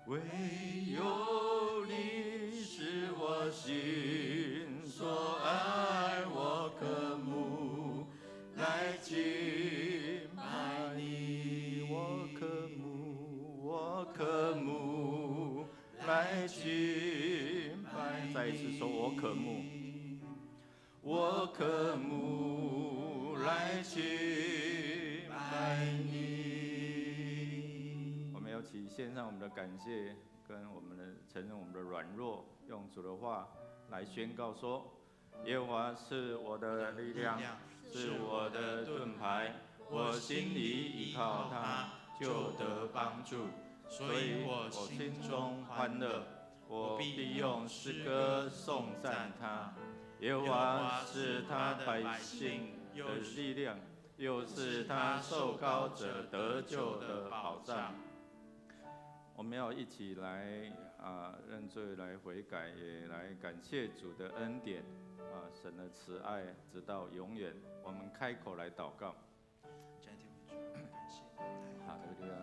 唯有你是我心所爱，我渴慕来敬拜你，我渴慕来敬拜。再一次说，我渴慕，我渴慕来敬拜你。我们要起献上我们的感谢，跟我们的承认我们的软弱，用主的话来宣告说：耶和华是我的力量，是我的盾牌，我心里依靠他，就得帮助。所以我心中欢乐，我必用诗歌颂赞他。耶和华是他百姓的力量，又是他受膏者得救的保障。我们要一起来认罪，来悔改，也来感谢主的恩典神的慈爱直到永远。我们开口来祷告。哈利路亚。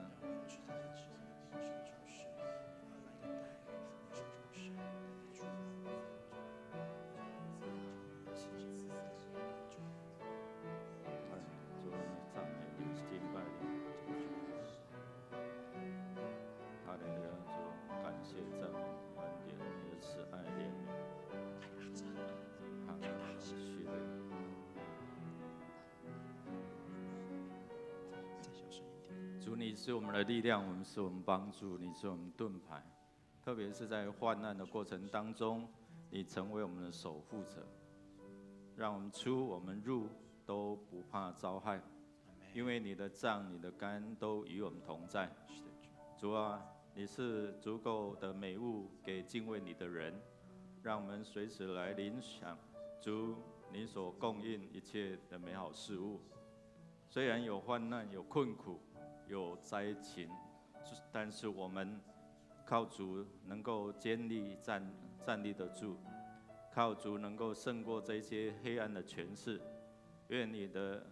主，你是我们的力量，我们是我们帮助，你是我们盾牌。特别是在患难的过程当中，你成为我们的守护者，让我们出我们入都不怕遭害，因为你的杖、你的竿都与我们同在。主啊，你是足够的美物给敬畏你的人，让我们随时来领享主你所供应一切的美好事物。虽然有患难、有困苦、有灾情，但是我们靠主能够坚立站立得住，靠主能够胜过这些黑暗的权势。愿你的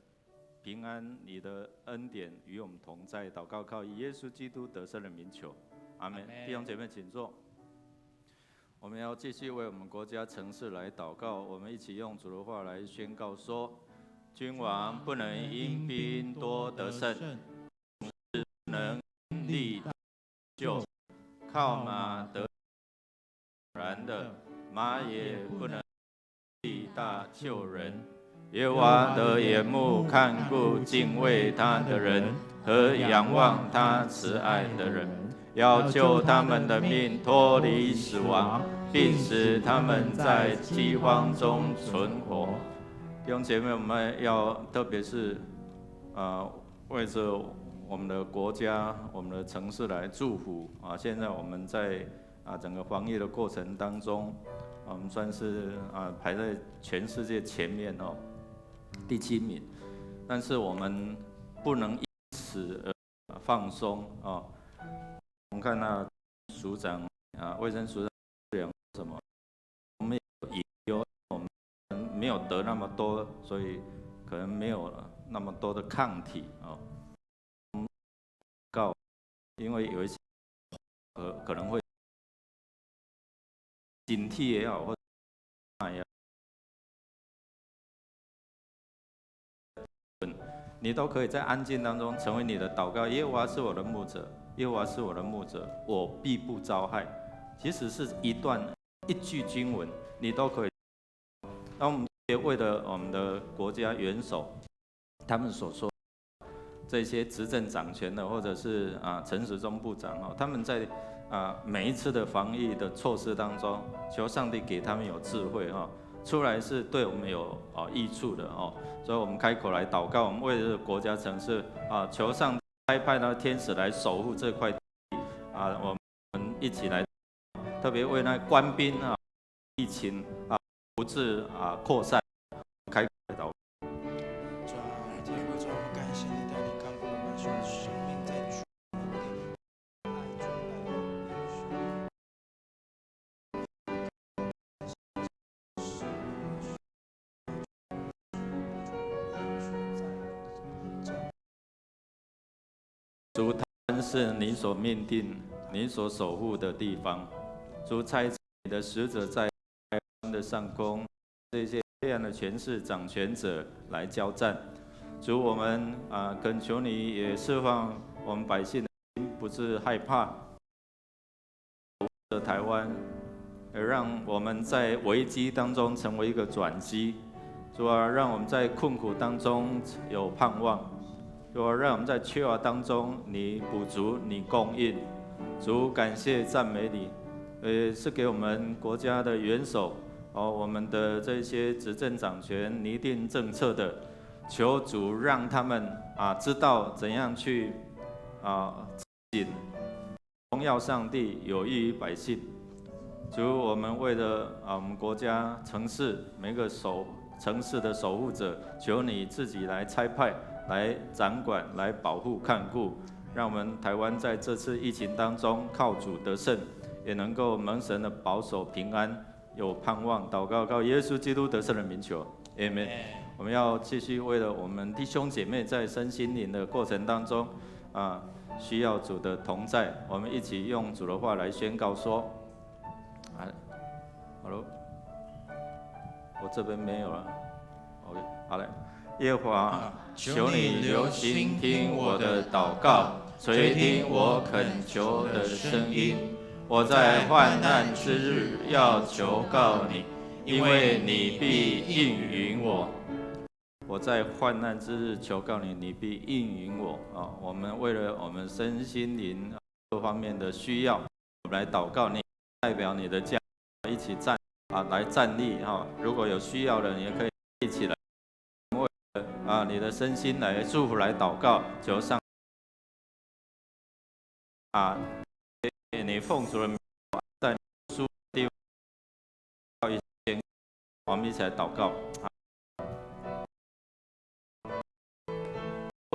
平安、你的恩典与我们同在。祷告靠以耶稣基督得胜的名求，阿门。弟兄姐妹，请坐。我们要继续为我们国家城市来祷告。我们一起用主的话来宣告说：君王不能因兵多得胜，能力救，靠马得然的，马也不能力大救人。耶和华的眼目看顾敬畏他的人和仰望他慈爱的人，要救他们的命脱离死亡，并使他们在饥荒中存活。弟兄姐妹，我们要特别是为着我们的国家、我们的城市来祝福现在我们在整个防疫的过程当中，我们算是排在全世界前面第7名，但是我们不能因此而放松我们看到署长卫生署长讲什么？我们没有得那么多，所以可能没有那么多的抗体因为有一些可能会警惕也好，或者你都可以在安静当中成为你的祷告。耶和华是我的牧者，耶和华是我的牧者，我必不遭害。即使是一句经文，你都可以。那我们也为了我们的国家元首，他们所说这些执政掌权的，或者是陈时中部长他们在每一次的防疫的措施当中，求上帝给他们有智慧出来是对我们有益处的所以我们开口来祷告，我们为了国家城市求上帝派那天使来守护这块地我们一起来，特别为那官兵疫情不致扩散，开口来祷告。主，他们是你所命定你所守护的地方。主差遣你的使者在台湾的上空，这些黑暗的权势掌权者来交战。主，我们恳求你也释放我们百姓的心，不是害怕的台湾，而让我们在危机当中成为一个转机。主啊，让我们在困苦当中有盼望。主啊，让我们在缺乏当中你补足，你供应。主，感谢赞美你，是给我们国家的元首我们的这些执政掌权、拟定政策的。求主让他们知道怎样去荣耀上帝，有益于百姓。主，我们为了我们国家城市每个城市的守护者，求你自己来差派、来掌管、来保护看顾，让我们台湾在这次疫情当中靠主得胜，也能够蒙神的保守平安，有盼望。祷告靠耶稣基督得胜的名求，阿们。我们要继续为了我们弟兄姐妹在身心灵的过程当中需要主的同在，我们一起用主的话来宣告说：“Hello， 我这边没有了。OK， 好嘞。耶和华，求你留心听我的祷告，垂听我恳求的声音。我在患难之日要求告你，因为你必应允我。”我在患难之日求告你，你必应允我我们为了我们身心灵各方面的需要，我们来祷告你，代表你的家一起来站立如果有需要的，你也可以一起来为了你的身心来祝福来祷告，求上你奉主的名在书地我们一起来祷告。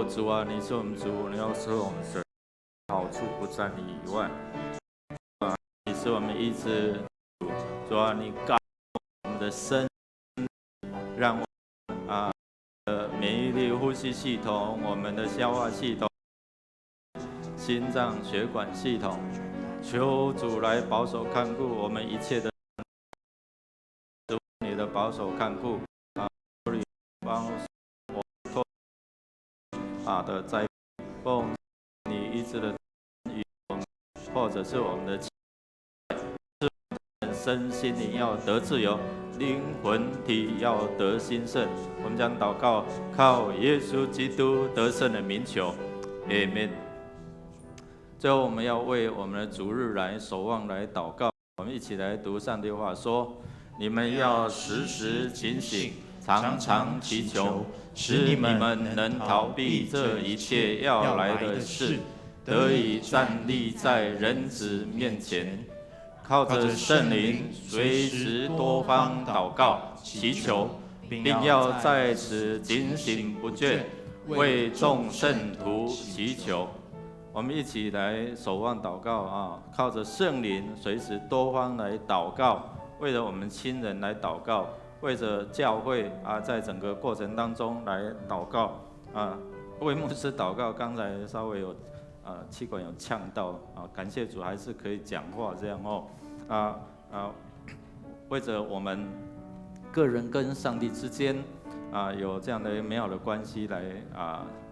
主啊，你是我们主，你要是我们神，好处不在你以外。你是我们医治主，主啊，你告我们的身，让我们免疫力、呼吸系统、我们的消化系统、心脏血管系统，求主来保守看顾我们一切的，你的保守看顾帮我的在奉你医治的与我们，或者是我们的身心灵要得自由，灵魂体要得兴盛。我们将祷告靠耶稣基督得胜的名求，阿们。最后，我们要为我们的主日来守望来祷告。我们一起来读上帝话说：你们要时时警醒，常常祈求，使你们能逃避这一切要来的事，得以站立在人子面前。靠着圣灵，随时多方祷告祈求，并要在此警醒不倦，为众圣徒祈求。我们一起来守望祷告靠着圣灵，随时多方来祷告，为了我们亲人来祷告，为着教会在整个过程当中来祷告为牧师祷告。刚才稍微有气管有呛到感谢主还是可以讲话这样为着我们个人跟上帝之间有这样的美好的关系来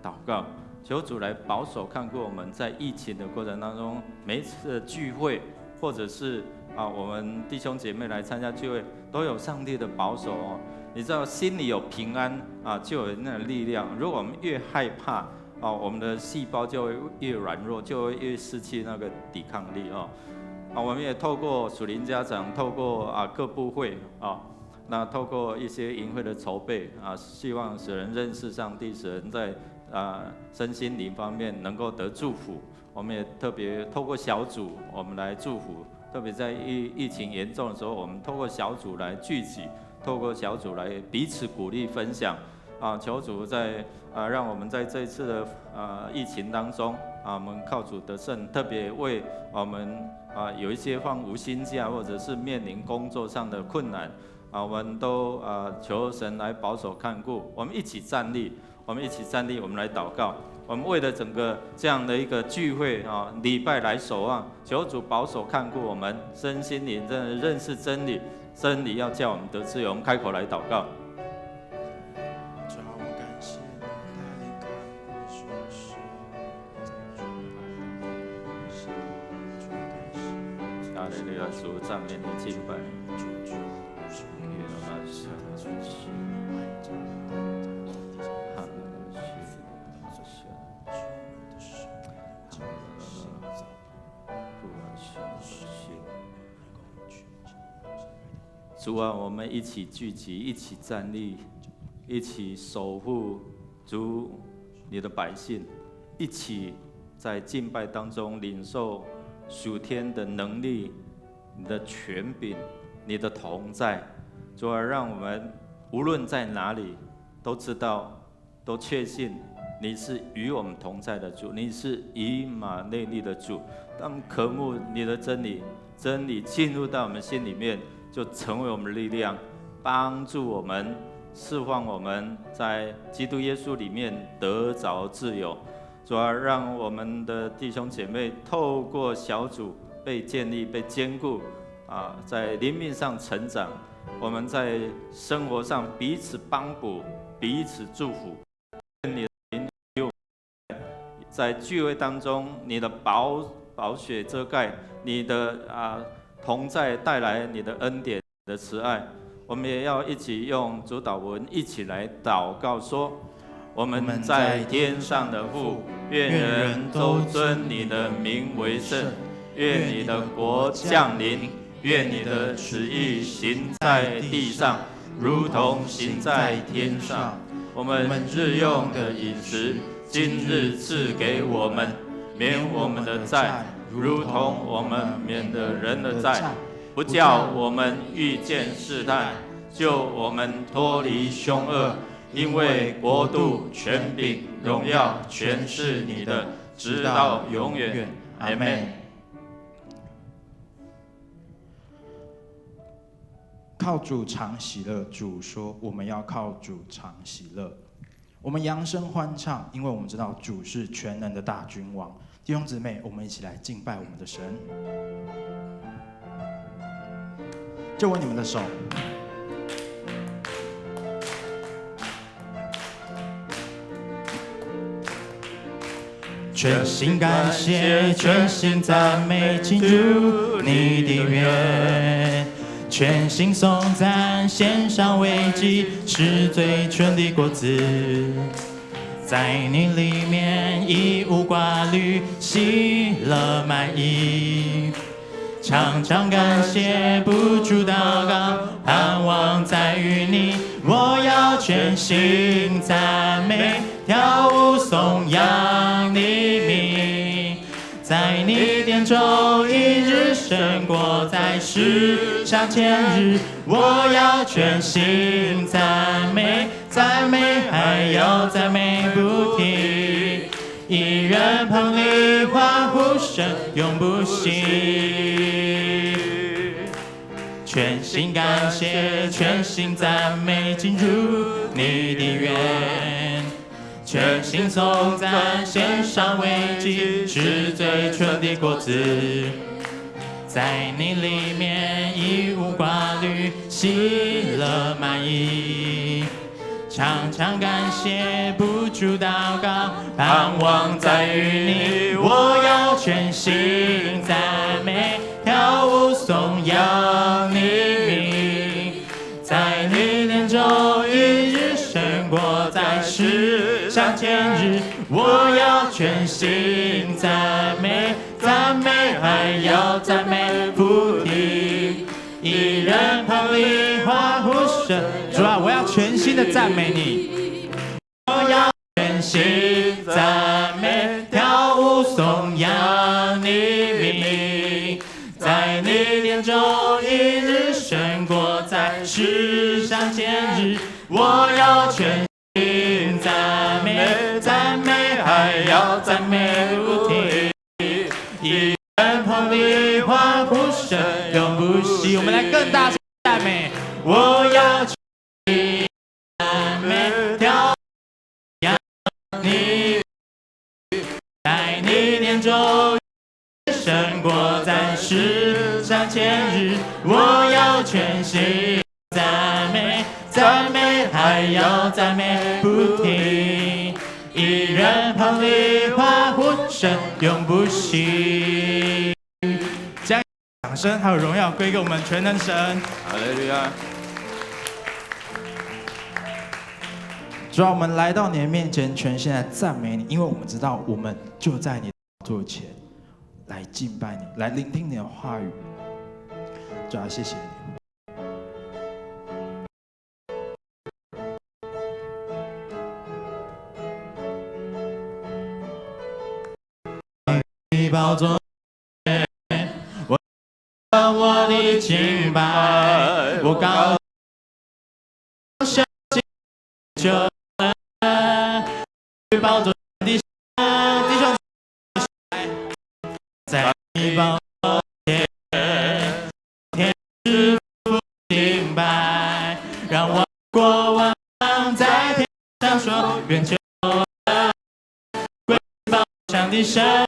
祷告，求主来保守看顾我们在疫情的过程当中，每一次的聚会或者是我们弟兄姐妹来参加聚会，都有上帝的保守你知道，心里有平安就有那个力量。如果我们越害怕我们的细胞就会越软弱，就会越失去那个抵抗力我们也透过属灵家长，透过各部会那透过一些营会的筹备希望使人认识上帝，使人在身心灵方面能够得祝福。我们也特别透过小组，我们来祝福。特别在疫情严重的时候，我们透过小组来聚集，透过小组来彼此鼓励分享求主在让我们在这一次的疫情当中我们靠主得胜。特别为我们有一些放无薪假，或者是面临工作上的困难我们都求神来保守看顾。我们一起站立，我们一起站立，我们来祷告。我们为了整个这样的一个聚会啊，礼拜来守望，求主保守看顾我们身心灵，真的认识真理，真理要叫我们得自由。我们开口来祷告。主啊，我们感谢你带领看顾所有事，哈利路亚，主赞美你，敬拜你。主啊，我们一起聚集，一起站立，一起守护主你的百姓，一起在敬拜当中领受属天的能力、你的权柄、你的同在。主啊，让我们无论在哪里都知道，都确信你是与我们同在的主，你是以马内利的主。当我们渴慕你的真理，真理进入到我们心里面，就成为我们的力量，帮助我们，释放我们在基督耶稣里面得着自由。主啊，让我们的弟兄姐妹透过小组被建立、被坚固，在灵命上成长。我们在生活上彼此帮补、彼此祝福。你的灵在聚会当中，你的宝血遮盖，你的同在带来你的恩典、你的慈爱。我们也要一起用主祷文一起来祷告说：我们在天上的父，愿人都尊你的名为圣，愿你的国降临，愿你的旨意行在地上，如同行在天上。我们日用的饮食，今日赐给我们，免我们的债，如同我们免了人的债，不叫我们遇见试探，救我们脱离凶恶。因为国度、权柄、荣耀，全是你的，直到永远。阿们。靠主常喜乐，主说我们要靠主常喜乐。我们扬声欢唱，因为我们知道主是全能的大君王。弟兄姊妹，我们一起来敬拜我们的神。就握你们的手。全心感谢，全心赞美，进入你的愿。全心颂赞，献上为祭，是最纯的果子。在你里面已无挂虑，喜乐满溢。常常感谢，不住祷告，盼望在于你。我要全心赞美，跳舞颂扬你名。在你殿中，一日胜过在世上千日。我要全心赞美，赞美还要赞美不停。一人捧礼欢呼声永不息。全心感谢，全心赞美，进入你的愿。全心颂赞，献上为祭，是最纯的果子。在你里面已无挂虑，喜乐满溢。常常感谢，不住祷告，盼望在于你。我要全心赞美，跳舞颂扬你名。在你殿中，一日胜过在世上千日。我要全心赞美，赞美还要赞美不停。一人捧礼欢呼声，主啊，我要全心的赞美你。我要全心赞美，跳舞颂扬你名。在你殿中，一日胜过在世上千日。我要全心赞美，赞美还要赞美不停。一人捧礼欢呼声永不息。我们来更大声赞美。我要全心赞美，跳扬你。有胜过在世上前日，我要全心赞美，赞美还要赞美不停。一人旁里花呼声永不息。将掌声还有荣耀归给我们全能神。哈利路亚。主啊，我们来到你的面前，全心来赞美你，因为我们知道我们就在你的座前来敬拜你，来聆听你的话语。主啊，谢谢你。你宝座，我的敬拜，我高声就宝座的弟兄，在你宝座前，天使父敬拜，让我国王在天上说，愿求归宝上的神。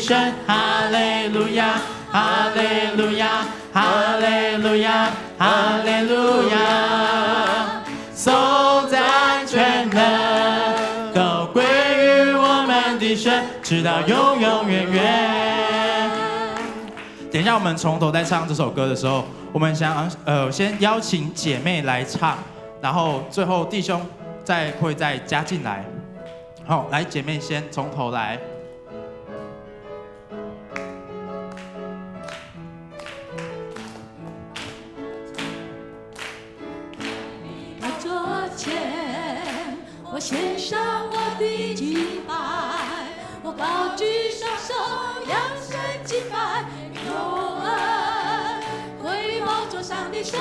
神，哈利路亚，哈利路亚，哈利路亚，哈利路亚，颂赞全能都归于我们的神，直到永永远远。等一下，我们从头在唱这首歌的时候，我们先邀请姐妹来唱，然后最后弟兄会再加进来。好，来，姐妹先从头来。我献上我的敬拜，我高举双手，扬声敬拜，永恩归宝座上的神。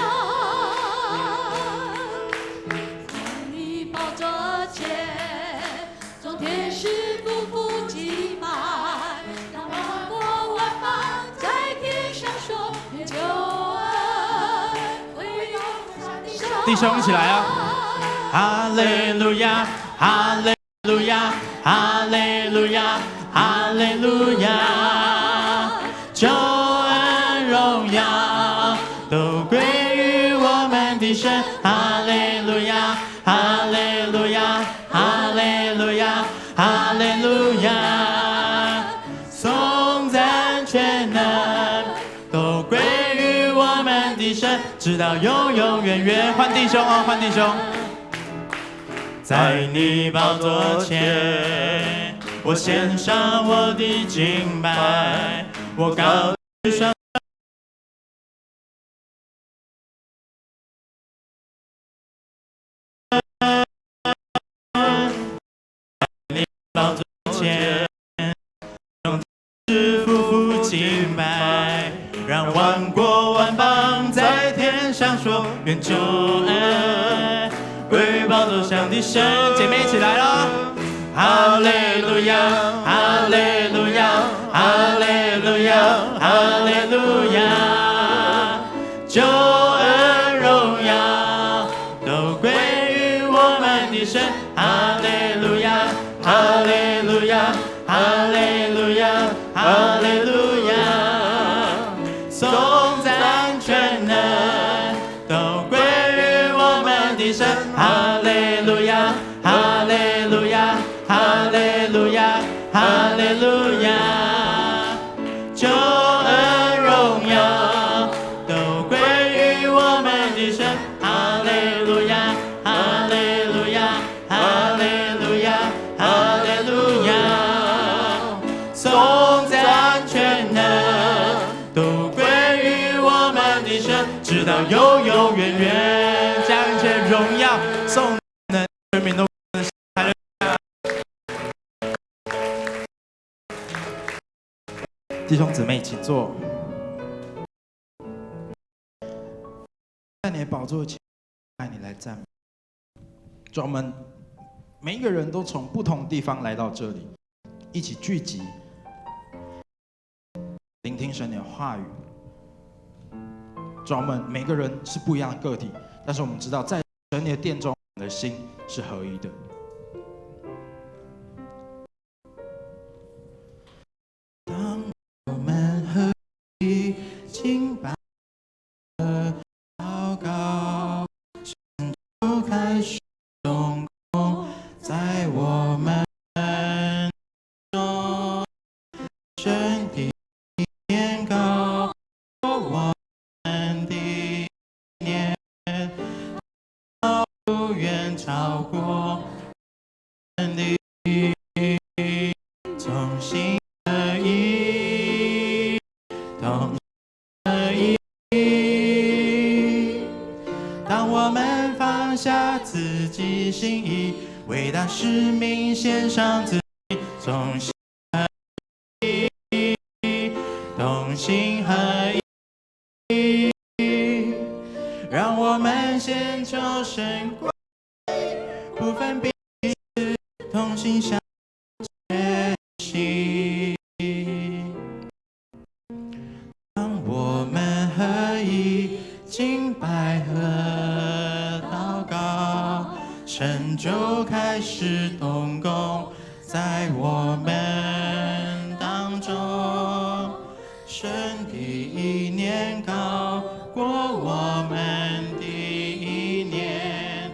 在你宝座前，众天使夫妇敬拜，让万国万邦在天上说，救恩归宝座上的神。弟兄一起来啊！哈利路亚，哈利路亚，哈利路亚，哈利路亚，救恩荣耀都归于我们的神。哈利路亚，哈利路亚，哈利路亚，哈利路亚，颂赞全能都归于我们的神，直到永永远远。换弟兄哦，换弟兄。在你宝座前，我献上我的敬拜，我高举双手。在你宝座前，众天使夫妇敬拜，让万国万邦在天上说，愿救恩归宝座上的神。姐妹一起来咯！哈利路亚，哈利路亚，哈利路亚，哈利路亚，救恩荣耀都归于我们的神。哈利路亚，哈利路亚，哈利路亚，哈利路亚，颂赞全能都归于我们的神。哈利路亚，哈利路亚，哈利路亚，哈利路亚，救恩荣耀都归于我们的神。哈利路亚，哈利路亚，哈利路亚，哈利路亚，颂赞全能都归于我们的神，直到永永远远。将一切荣耀颂能全民都弟兄姊妹请坐。在你的宝座前，爱你来赞美。主，我们每一个人都从不同地方来到这里，一起聚集，聆听神的话语。主，我们每个人是不一样的个体，但是我们知道，在神的殿中，我们的心是合一的。当我们合一敬拜和祷告，神就开始动工在我们中，神的年高过我们的年，远超过人的从心合一，同心合一。当我们放下自己心意，为大使命献上自己，同心合一，同心合一。让我们献求神光，不分彼此，同心相学习。当我们合一敬拜和祷告，神就开始动工在我们当中。神的意念高过我们的意念，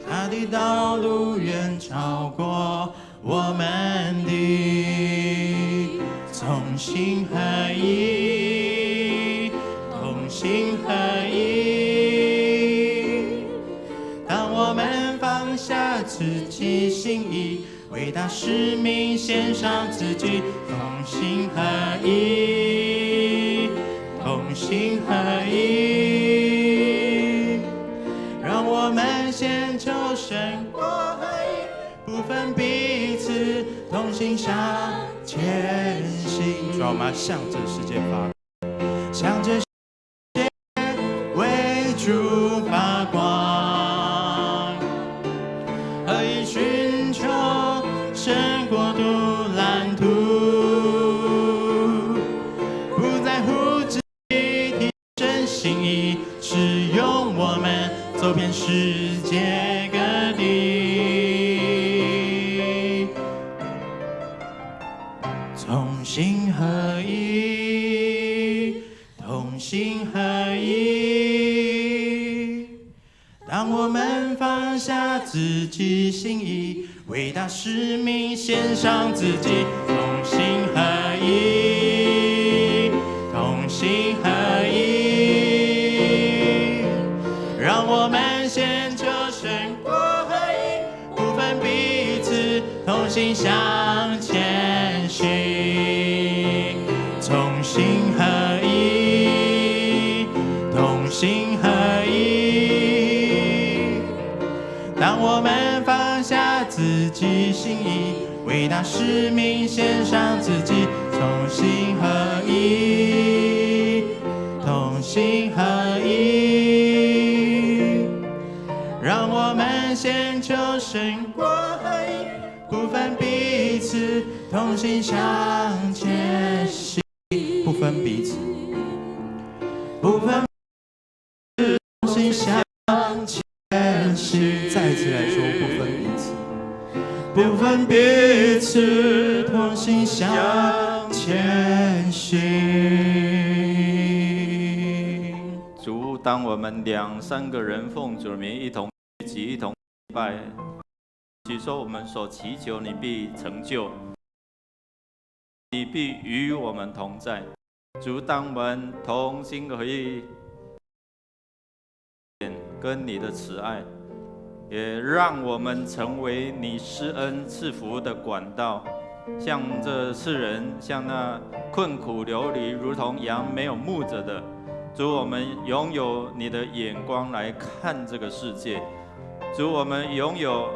他的道路远超过我们的，同心合一，同心合一。当我们放下自己心意，为大使命献上自己，同心合一，同心合一。让我们献求神国合一，不分彼此，同心向前行。主要我们要向着世界发光，向着世界为主发光，合一寻求神国度蓝图，不在乎自己提升心意，使用我们走遍世界各地，同心合一，同心合一。当我们放下自己心意，为大使命献上自己，同心合一，同心合一。让我们献求神国合一，不分彼此，同心向前行，同心合一，同心合一。当我们放下自己心意，为大使命献上自己，同心合一，同心合一。让我们献求神国合一，不分彼此，同心向前行，不分彼此，不分彼此，同心向前行。再一次来说，不分彼此，不分彼此，同心向前行。主，当我们2、3个人奉主的名一同聚集，一同礼拜，据说我们所祈求，你必成就，你必与我们同在。主，当我们同心合意，跟你的慈爱，也让我们成为你施恩赐福的管道，向这世人，向那困苦流离如同羊没有牧者的。主，我们拥有你的眼光来看这个世界。主，我们拥有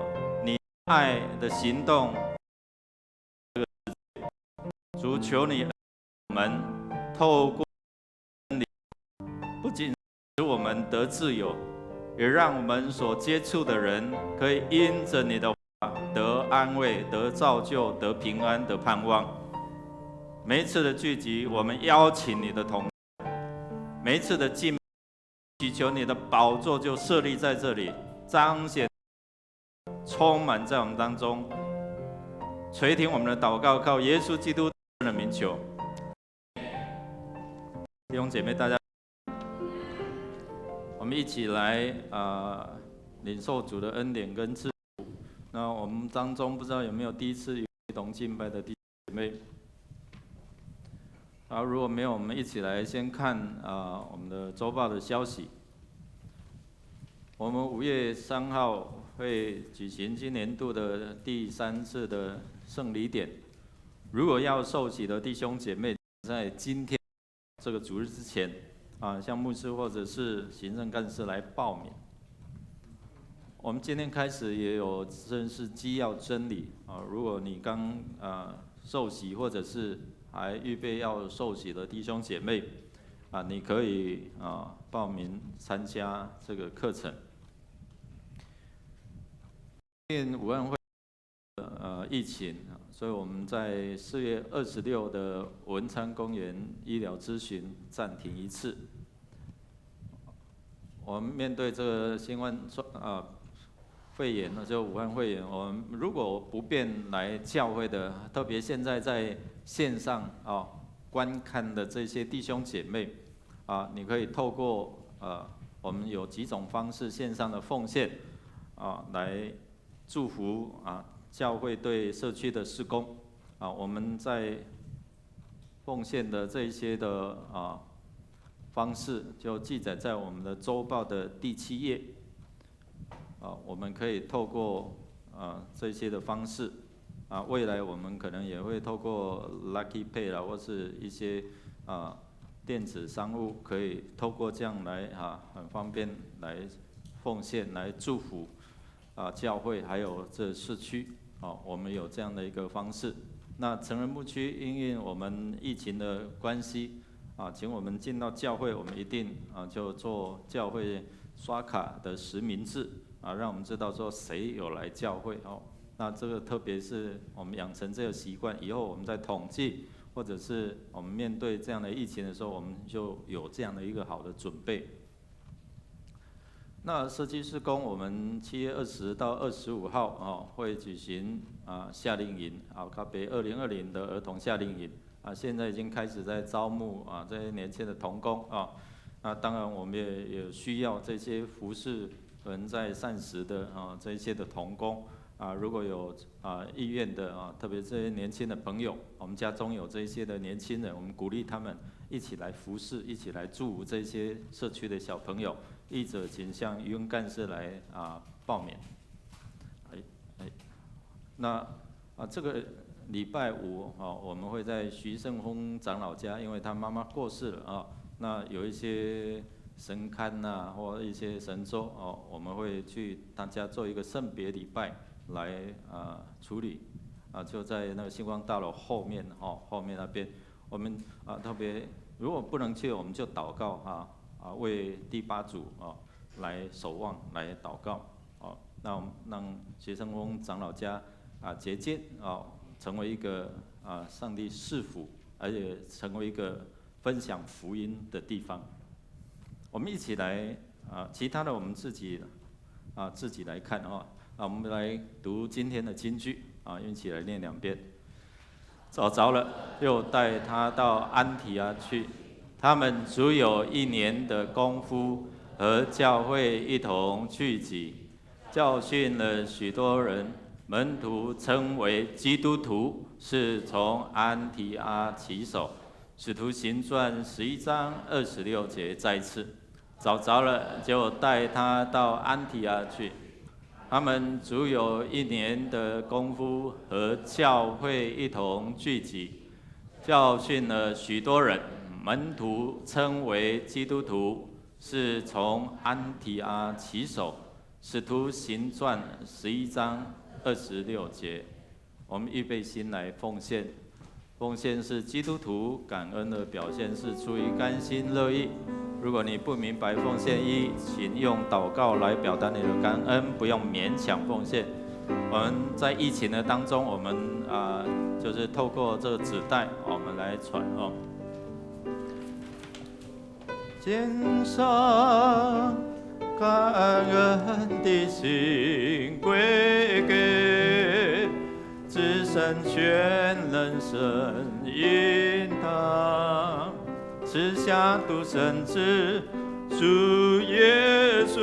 你爱的行动。主，求你我们透过真理，不仅使我们得自由，也让我们所接触的人可以因着你的话得安慰、得造就、得平安、得盼望。每一次的聚集，我们邀请你的同在；每一次的敬，祈求你的宝座就设立在这里，彰显、充满在我们当中。垂听我们的祷告，靠耶稣基督的名求。弟兄姐妹，大家，我们一起来领受主的恩典跟赐福。那我们当中不知道有没有第一次一同敬拜的弟兄姐妹？如果没有，我们一起来先看我们的周报的消息。我们5月3号会举行今年度的第3次的圣礼典。如果要受洗的弟兄姐妹，在今天这个主日之前，向牧师或者是行政干事来报名。我们今天开始也有正式基要真理如果你刚受洗或者是还预备要受洗的弟兄姐妹你可以报名参加这个课程。因为武汉会疫情，所以我们在4月26的文昌公园医疗咨询暂停一次。我们面对这个新冠肺炎呢，就武汉肺炎，我们如果不便来教会的，特别现在在线上观看的这些弟兄姐妹你可以透过我们有几种方式线上的奉献来祝福教会对社区的事工我们在奉献的这一些的方式就记载在我们的周报的第7页我们可以透过这些的方式未来我们可能也会透过 Lucky Pay 啦，或是一些电子商务，可以透过这样来很方便来奉献，来祝福教会还有这社区我们有这样的一个方式。那成人牧区因为我们疫情的关系请我们进到教会，我们一定就做教会刷卡的实名制让我们知道说谁有来教会那这个特别是我们养成这个习惯以后，我们在统计或者是我们面对这样的疫情的时候，我们就有这样的一个好的准备。那社区事工，我们7月20到25号会举行夏令营靠北2020的儿童夏令营现在已经开始在招募这些年轻的童工那当然我们也需要这些服侍人在膳食的这一些的童工如果有意愿的特别这些年轻的朋友，我们家中有这些的年轻人，我们鼓励他们一起来服侍，一起来祝福这些社区的小朋友。译者请向余文干事来报名。那这个礼拜5我们会在徐胜峰长老家，因为他妈妈过世了那有一些神龛或一些神桌我们会去他家做一个圣别礼拜来处理就在那个星光大楼后面后面那边，我们特别如果不能去，我们就祷告为第8组来守望来祷告那我们让学生峰长老家结晶成为一个上帝赐福，而且成为一个分享福音的地方。我们一起来其他的我们自己来看我们来读今天的金句一起来念2遍。找着了，又带他到安提阿去。他们足有1年的功夫，和教会一同聚集，教训了许多人。门徒称为基督徒，是从安提阿起手。使徒行传11章26节再次。找着了，就带他到安提阿去。他们足有1年的功夫，和教会一同聚集，教训了许多人。门徒称为基督徒，是从安提阿起手。使徒行传11章26节。我们预备心来奉献。奉献是基督徒感恩的表现，是出于甘心乐意。如果你不明白奉献意，请用祷告来表达你的感恩，不用勉强奉献。我们在疫情的当中，我们就是透过这个纸袋，我们们来传哦。肩上感恩的心归给至圣全能神引导，赐下独生子主耶稣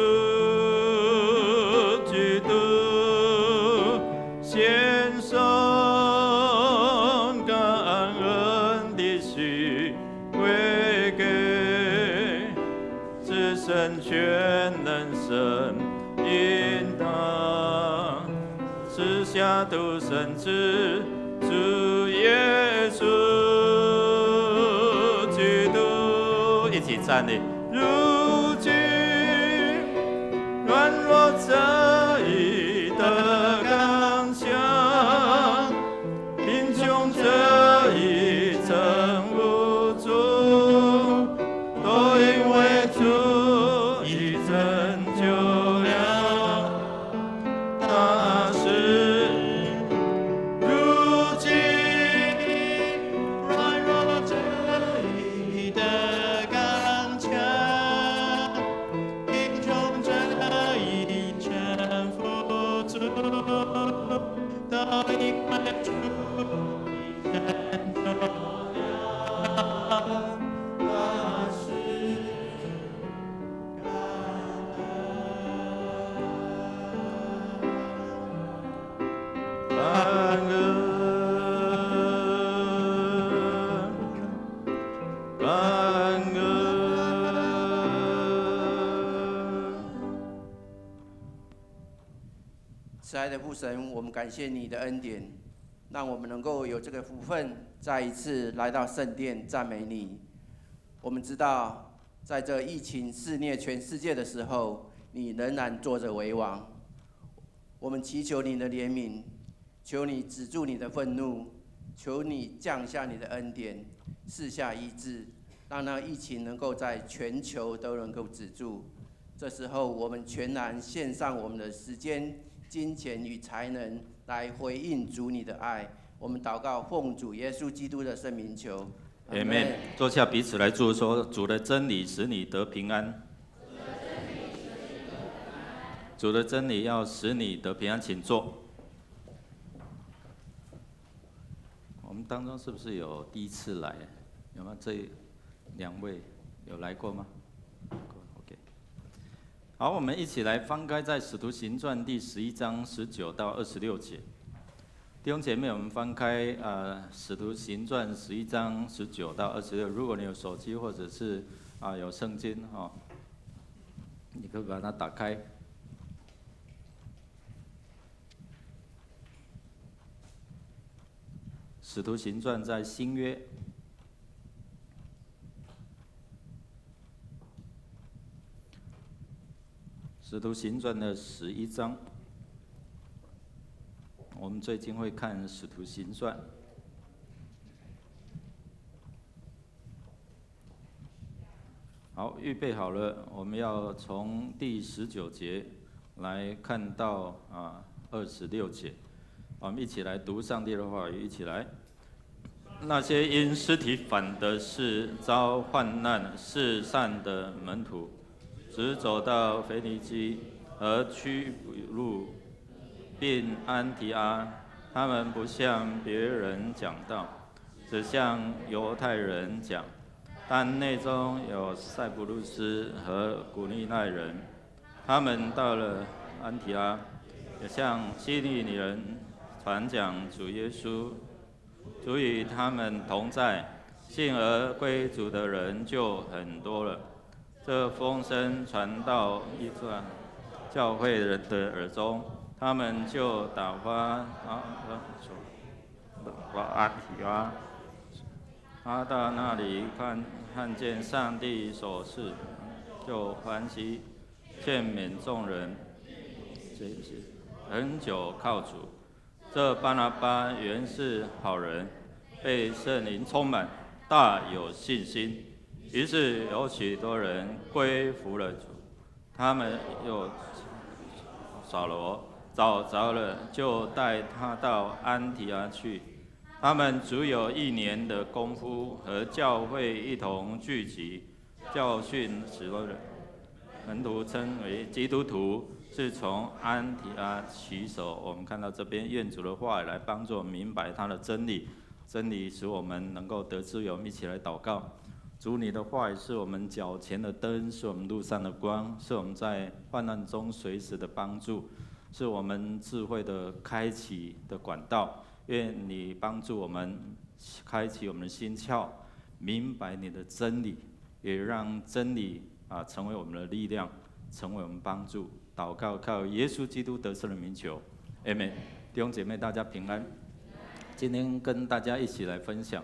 基督，献上感恩的心归给至圣全能神引导，赐下独生子主耶稣基督，一起站立。如今软弱者已得刚强，贫穷者已成无助，都因为主已拯救了大事。如今软弱者已得刚强，贫穷者已臣服主，都因为主已拯救了大事。感恩，感恩。慈爱的父神，我们感谢你的恩典，让我们能够有这个福分，再一次来到圣殿赞美你。我们知道，在这疫情肆虐全世界的时候，你仍然坐着为王。我们祈求你的怜悯，求你止住你的愤怒，求你降下你的恩典，赐下医治，让那疫情能够在全球都能够止住。这时候，我们全然献上我们的时间、金钱与才能，来回应主你的爱。我们祷告，奉主耶稣基督的圣名求。Amen。坐下，彼此来祝说：主的真理使你得平安。主的真理要使你得平安，请坐。我们当中是不是有第一次来？有没有这两位有来过吗 ？OK。好，我们一起来翻开在《使徒行传》第11章19到26节。弟兄姐妹，我们翻开《使徒行传》11章19到26。如果你有手机或者是有圣经你可以把它打开。使徒行传在新约，使徒行传的11章，我们最近会看使徒行传。好，预备好了，我们要从第19节来看到26节，我们一起来读上帝的话语，一起来。那些因尸体反的事遭患难试散的门徒，只走到腓尼基和屈布路，并安提阿。他们不向别人讲道，只向犹太人讲。但内中有塞浦路斯和古利奈人，他们到了安提阿，也向希利尼人传讲主耶稣。主与他们同在，信而归主的人就很多了。这风声传到以弗所教会人的耳中，他们就打发安提阿。他到那里看见上帝所示，就欢喜，劝勉众人，很久靠主。这巴拿巴原是好人，被圣灵充满，大有信心。于是有许多人归服了主。他们又扫罗找着了，就带他到安提阿去。他们足有1年的功夫，和教会一同聚集，教训许多人。门徒称为基督徒，是从安提阿起手。我们看到这边，愿主的话语来帮助我们明白他的真理，真理使我们能够得自由。我们一起来祷告。主，你的话语是我们脚前的灯，是我们路上的光，是我们在患难中随时的帮助，是我们智慧的开启的管道。愿你帮助我们开启我们的心窍，明白你的真理，也让真理成为我们的力量，成为我们帮助。祷告靠耶稣基督得胜的名求 ，Amen。弟兄姐妹，大家平安。今天跟大家一起来分享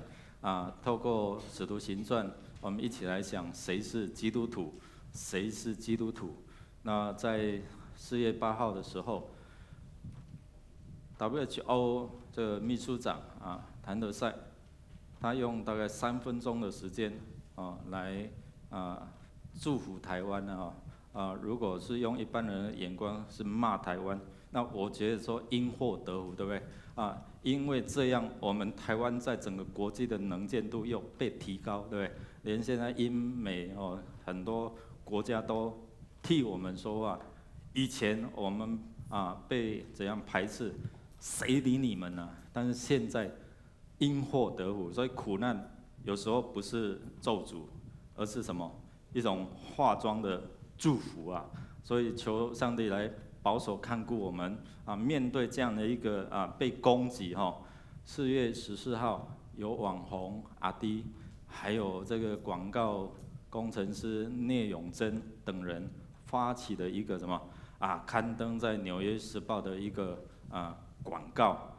透过使徒行传，我们一起来想谁是基督徒，谁是基督徒。那在4月8号的时候 ，WHO 这个秘书长谭德赛，他用大概3分钟的时间来祝福台湾如果是用一般人的眼光是骂台湾，那我觉得说因祸得福，对不对因为这样，我们台湾在整个国际的能见度又被提高，对不对？连现在英美很多国家都替我们说话。以前我们被怎样排斥，谁理你们呢？但是现在因祸得福，所以苦难有时候不是咒诅，而是什么？一种化妆的祝福所以求上帝来保守看顾我们面对这样的一个被攻击4月14号有网红阿滴，还有这个广告工程师聂永真等人发起的一个什么刊登在《纽约时报》的一个广告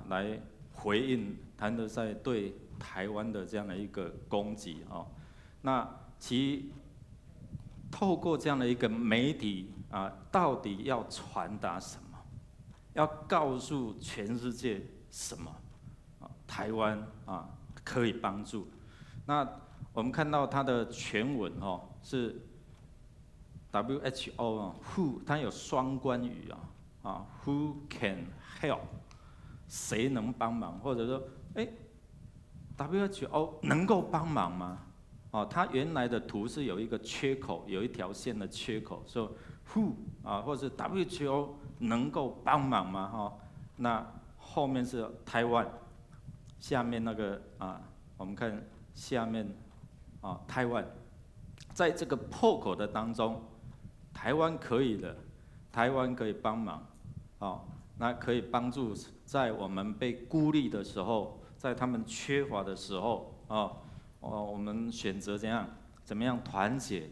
来回应谭德赛对台湾的这样的一个攻击那其透过这样的一个媒体到底要传达什么？要告诉全世界什么？台湾可以帮助。那我们看到它的全文是 WHO Who 它有双关语Who can help 谁能帮忙？或者说WHO 能够帮忙吗？它原来的图是有一个缺口，有一条线的缺口，说 Who 或者是 WHO 能够帮忙吗？那后面是台湾，下面那个我们看下面台湾，在这个破口的当中，台湾可以的，台湾可以帮忙那可以帮助在我们被孤立的时候，在他们缺乏的时候我们选择怎么样团结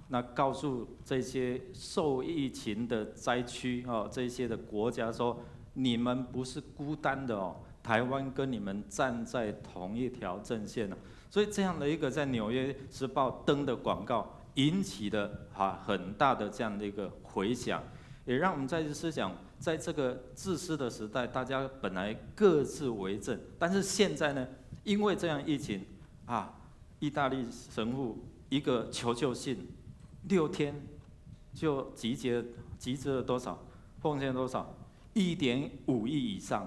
那告诉这些受疫情的灾区这些的国家说，你们不是孤单的台湾跟你们站在同一条阵线所以这样的一个在《纽约时报》登的广告，引起的很大的这样的一个回响，也让我们再次思想，在这个自私的时代，大家本来各自为政，但是现在呢，因为这样疫情意大利神父一个求救信，6天就集资了多少，奉献多少，1.5亿以上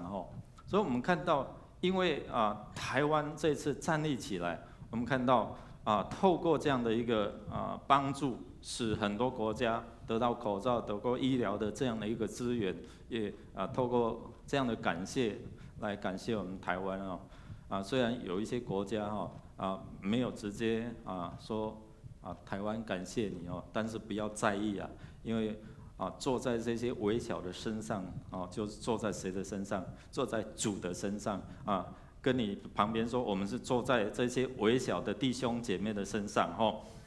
所以我们看到，因为台湾这次站立起来，我们看到透过这样的一个帮助，使很多国家得到口罩、得到医疗的这样的一个资源，也透过这样的感谢来感谢我们台湾虽然有一些国家没有直接说台湾感谢你但是不要在意因为坐在这些微小的身上就是坐在谁的身上？坐在主的身上跟你旁边说，我们是坐在这些微小的弟兄姐妹的身上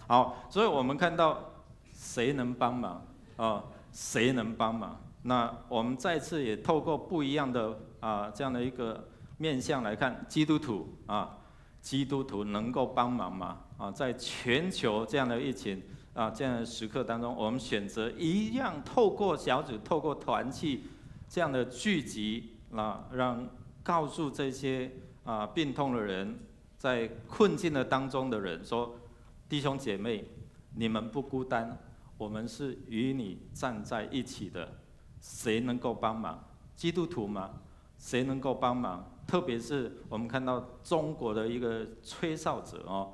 好，所以我们看到谁能帮忙谁能帮忙？那我们再次也透过不一样的这样的一个面向来看，基督徒能够帮忙吗？在全球这样的疫情这样的时刻当中，我们选择一样透过小组、透过团契这样的聚集让告诉这些病痛的人，在困境的当中的人说：弟兄姐妹，你们不孤单，我们是与你站在一起的。谁能够帮忙？基督徒吗？谁能够帮忙？特别是我们看到中国的一个吹哨者哦，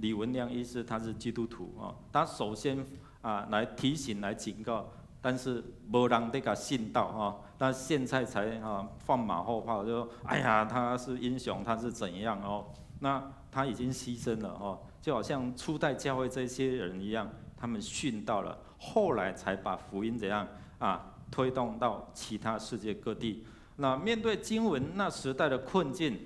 李文亮医师，他是基督徒哦，他首先来提醒、来警告，但是没人得给信到哦，那现在才放马后炮，就说哎呀他是英雄，他是怎样哦？那他已经牺牲了哦，就好像初代教会这些人一样，他们殉道了，后来才把福音怎样推动到其他世界各地。那面对经文那时代的困境，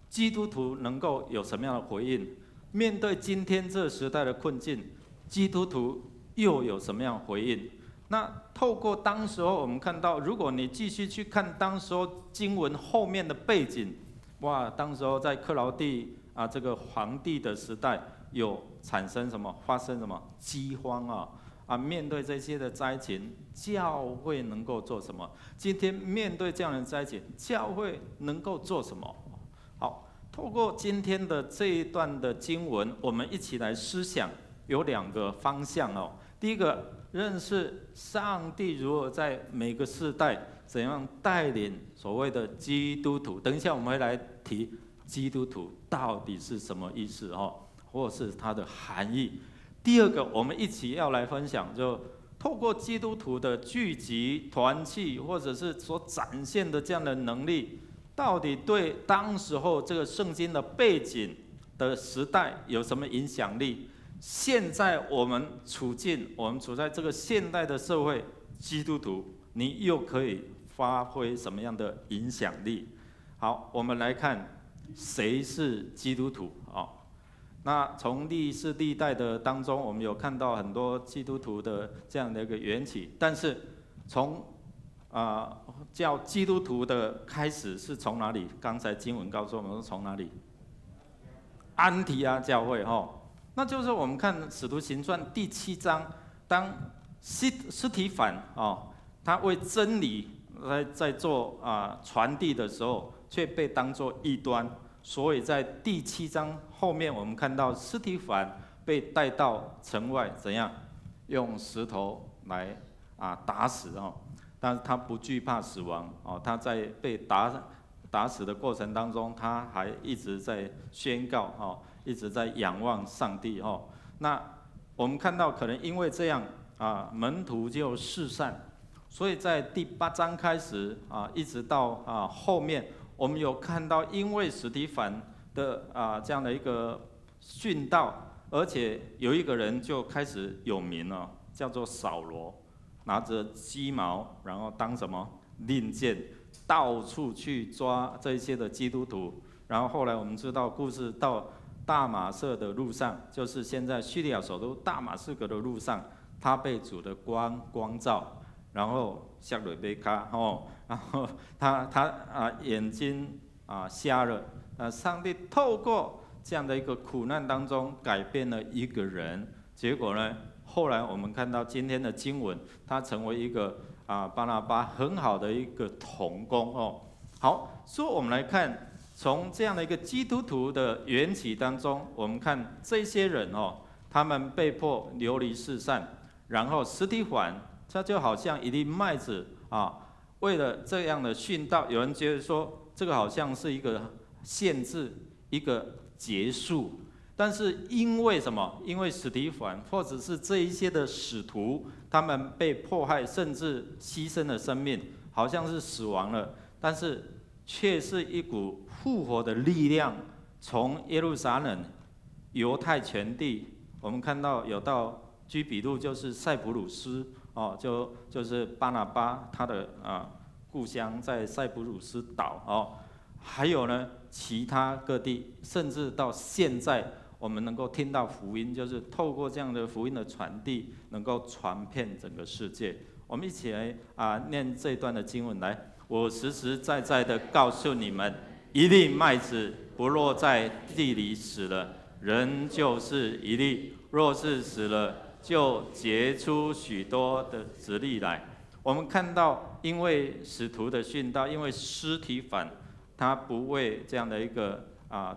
基督徒能够有什么样的回应？面对今天这时代的困境，基督徒又有什么样的回应？那透过当时候我们看到，如果你继续去看当时候经文后面的背景，哇，当时候在克劳地这个皇帝的时代，有产生什么？发生什么饥荒面对这些的灾情，教会能够做什么？今天面对这样的灾情，教会能够做什么？好，透过今天的这一段的经文，我们一起来思想，有2个方向哦。第一个，认识上帝如何在每个世代怎样带领所谓的基督徒。等一下我们会来提基督徒到底是什么意思或是它的含义。第二个，我们一起要来分享，就透过基督徒的聚集、团契，或者是所展现的这样的能力，到底对当时候这个圣经的背景的时代有什么影响力？现在我们处在这个现代的社会，基督徒你又可以发挥什么样的影响力？好，我们来看谁是基督徒那从历世历代的当中，我们有看到很多基督徒的这样的一个缘起，但是从叫基督徒的开始是从哪里？刚才经文告诉我们是从哪里？安提阿教会那就是我们看《使徒行传》第7章，当司提反他为真理在做传递的时候，却被当作异端。所以在第7章后面，我们看到司提反被带到城外，怎样用石头来打死但是他不惧怕死亡他在被打死的过程当中，他还一直在宣告一直在仰望上帝那我们看到，可能因为这样门徒就四散，所以在第8章开始一直到后面。我们有看到，因为司提反的这样的一个殉道，而且有一个人就开始有名了，叫做扫罗，拿着鸡毛，然后当什么令箭，到处去抓这些的基督徒。然后后来我们知道故事到大马色的路上，就是现在叙利亚首都大马士革的路上，他被主的光照，然后下瑞贝卡然后他眼睛瞎了，上帝透过这样的一个苦难当中改变了一个人，结果呢，后来我们看到今天的经文，他成为一个巴拿巴很好的一个同工好，所以我们来看，从这样的一个基督徒的缘起当中，我们看这些人他们被迫流离失散，然后司提反他就好像一粒麦子为了这样的殉道，有人觉得说这个好像是一个限制，一个结束。但是因为什么？因为司提反或者是这一些的使徒，他们被迫害，甚至牺牲了生命，好像是死亡了，但是却是一股复活的力量，从耶路撒冷、犹太全地，我们看到有到居比路，就是塞浦路斯。就是巴拿巴他的故乡在塞浦路斯岛还有呢其他各地，甚至到现在我们能够听到福音，就是透过这样的福音的传递，能够传遍整个世界。我们一起来念这段的经文来。我实实在在的告诉你们，一粒麦子不落在地里死了，人就是一粒；若是死了，就结出许多的子粒来。我们看到，因为使徒的殉道，因为司提反，他不为这样的一个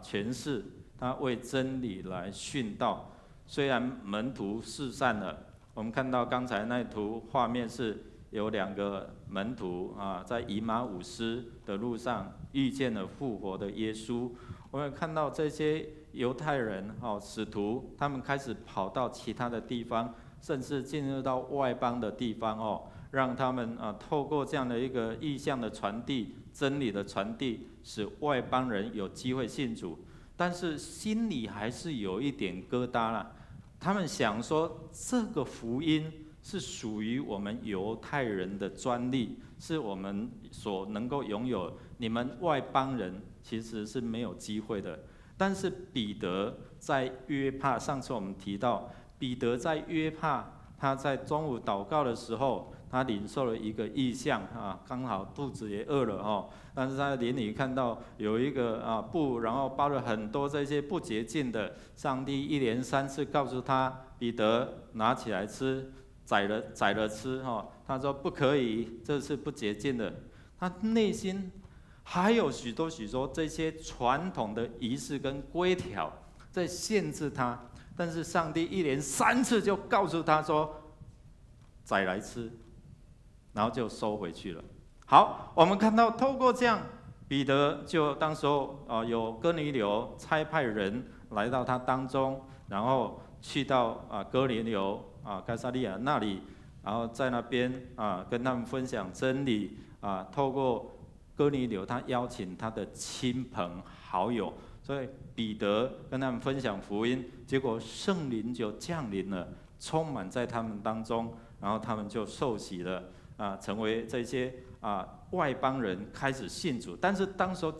权势，他为真理来殉道。虽然门徒四散了，我们看到刚才那图画面是有2个门徒啊，在以马忤斯的路上遇见了复活的耶稣。我们看到这些犹太人使徒，他们开始跑到其他的地方，甚至进入到外邦的地方让他们透过这样的一个意象的传递、真理的传递，使外邦人有机会信主。但是心里还是有一点疙瘩啦。他们想说，这个福音是属于我们犹太人的专利，是我们所能够拥有，你们外邦人其实是没有机会的。但是彼得在约帕，上次我们提到，彼得在约帕，他在中午祷告的时候，他领受了一个异象刚好肚子也饿了但是他在林里看到有一个布，然后包了很多这些不洁净的。上帝一连3次告诉他，彼得拿起来吃，宰了吃他说不可以，这是不洁净的。他内心还有许多这些传统的仪式跟规条在限制他，但是上帝一连3次就告诉他说，宰来吃，然后就收回去了。好，我们看到透过这样，彼得就当时候有哥尼流差派人来到他当中，然后去到哥尼流该撒利亚那里，然后在那边跟他们分享真理透过哥尼流，他邀请他的亲朋好友，所以彼得跟他们分享福音，结果圣灵就降临了，充满在他们当中，然后他们就受洗了成为这些外邦人开始信主。但是当时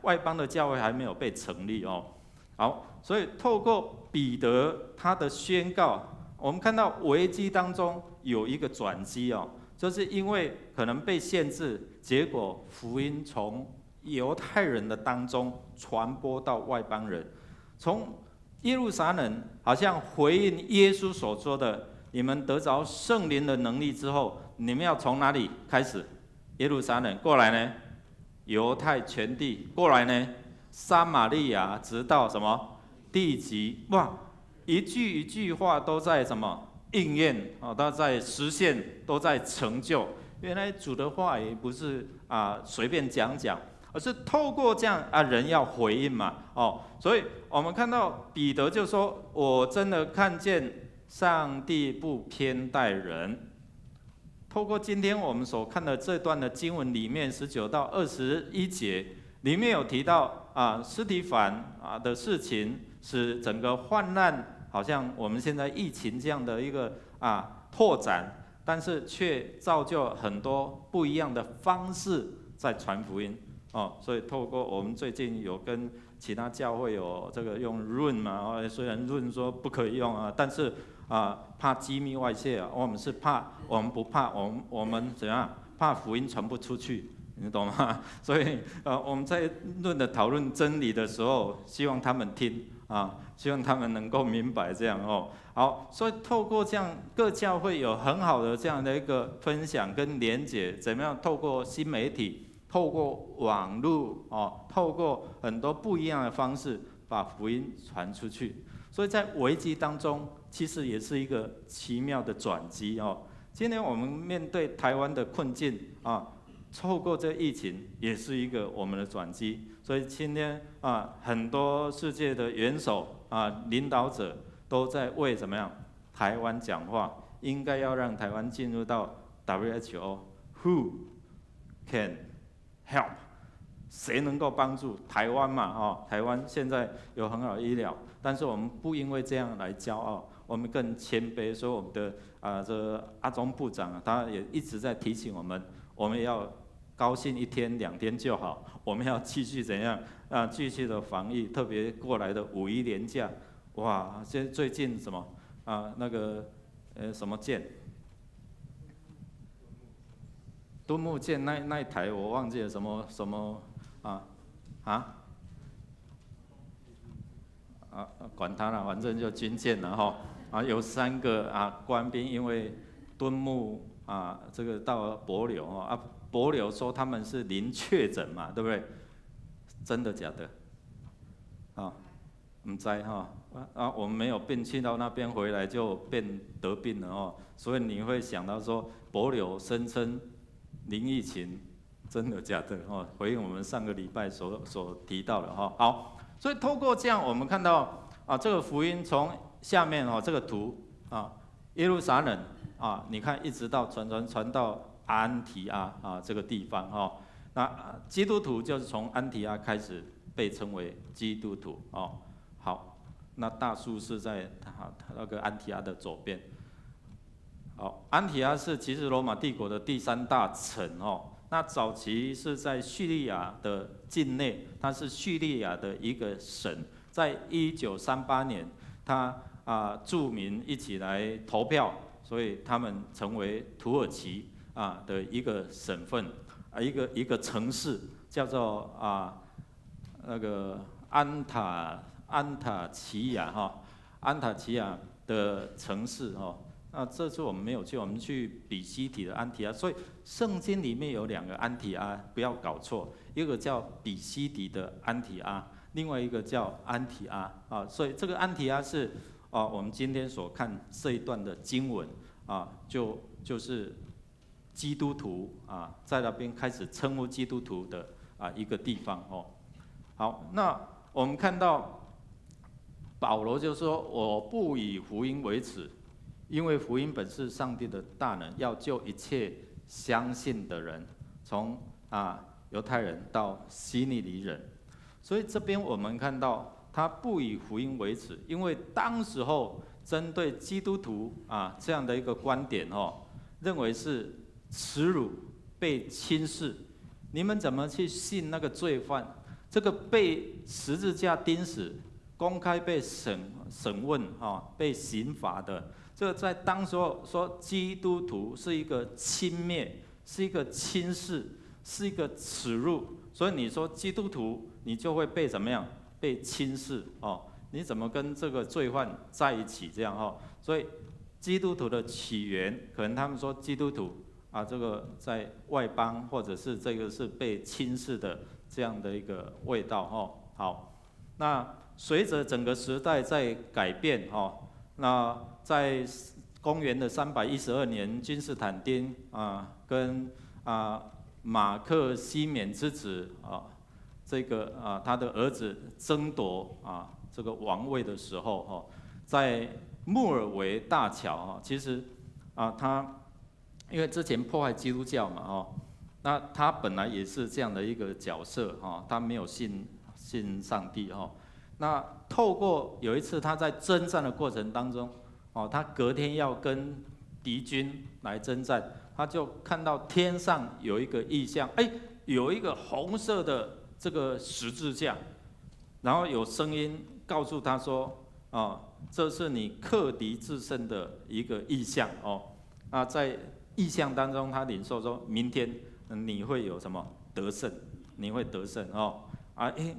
外邦的教会还没有被成立好，所以透过彼得他的宣告，我们看到危机当中有一个转机就是因为可能被限制，结果福音从犹太人的当中传播到外邦人，从耶路撒冷好像回应耶稣所说的，你们得着圣灵的能力之后，你们要从哪里开始？耶路撒冷过来呢？犹太全地过来呢？撒玛利亚直到什么地极？哇，一句话都在什么应验都在实现，都在成就。原来主的话也不是随便讲，而是透过这样人要回应嘛所以我们看到彼得就说，我真的看见上帝不偏待人。透过今天我们所看的这段的经文里面19到21节里面有提到司提反的事情，使整个患难好像我们现在疫情这样的一个拓展，但是却造就很多不一样的方式在传福音所以透过我们最近有跟其他教会有这个用润嘛虽然润说不可以用但是怕机密外泄我们是怕，我们不怕，我们怎样？怕福音传不出去，你懂吗？所以我们在讨论真理的时候，希望他们听希望他们能够明白这样好，所以透过这样各教会有很好的这样的一个分享跟连结，怎么样透过新媒体，透过网络透过很多不一样的方式把福音传出去。所以在危机当中，其实也是一个奇妙的转机今天我们面对台湾的困境透过这疫情也是一个我们的转机。所以今天很多世界的元首领导者都在为怎么样台湾讲话，应该要让台湾进入到 WHO。Who can help？ 谁能够帮助台湾嘛台湾现在有很好的医疗，但是我们不因为这样来骄傲，我们更谦卑。所以我们的这阿中部长他也一直在提醒我们，我们要高兴1天2天就好，我们要继续怎样继续的防疫，特别过来的5一连假，哇，最近什么那个什么舰，敦睦舰那一台我忘记了什么管他了，反正就军舰了有3个官兵因为敦睦这个到帛琉帛琉说他们是零确诊嘛，对不对？真的假的？唔知哈我们没有病，去到那边回来就得病了哦，所以你会想到说，帛琉声称林奕勤，真的假的哦？回应我们上个礼拜所提到的哈。好，所以透过这样，我们看到这个福音从下面这个图耶路撒冷你看一直到传到安提阿这个地方那基督徒就是从安提阿开始被称为基督徒好，那大树是在他那个安提阿的左边。好，安提阿是其实罗马帝国的第3大城那早期是在叙利亚的境内，它是叙利亚的一个省。在1938年，它住民一起来投票，所以他们成为土耳其的一个省份一个城市，叫做那个安塔奇亚的城市那这次我们没有去，我们去比西底的安提阿，所以圣经里面有2个安提阿，不要搞错，一个叫比西底的安提阿，另外一个叫安提阿所以这个安提阿是我们今天所看这一段的经文就是基督徒在那边开始称呼基督徒的一个地方好，那我们看到保罗就说：“我不以福音为耻。”因为福音本是上帝的大能，要救一切相信的人，从犹太人到希利尼人。所以这边我们看到他不以福音为耻，因为当时候针对基督徒这样的一个观点认为是耻辱、被轻视。你们怎么去信那个罪犯？这个被十字架钉死、公开被审问被刑罚的。这个在当时候说基督徒是一个轻蔑，是一个轻视，是一个耻辱，所以你说基督徒，你就会被怎么样？被轻视你怎么跟这个罪犯在一起这样所以基督徒的起源，可能他们说基督徒这个在外邦或者是这个是被轻视的这样的一个味道好，那随着整个时代在改变那在公元的312年，君士坦丁跟马克西缅之子这个他的儿子争夺这个王位的时候在穆尔维大桥其实他因为之前迫害基督教嘛那他本来也是这样的一个角色他没有信上帝那透过有一次他在征战的过程当中他隔天要跟敌军来征战，他就看到天上有一个异象，有一个红色的这个十字架，然后有声音告诉他说这是你克敌制胜的一个异象在异象当中，他领受说明天你会有什么得胜，你会得胜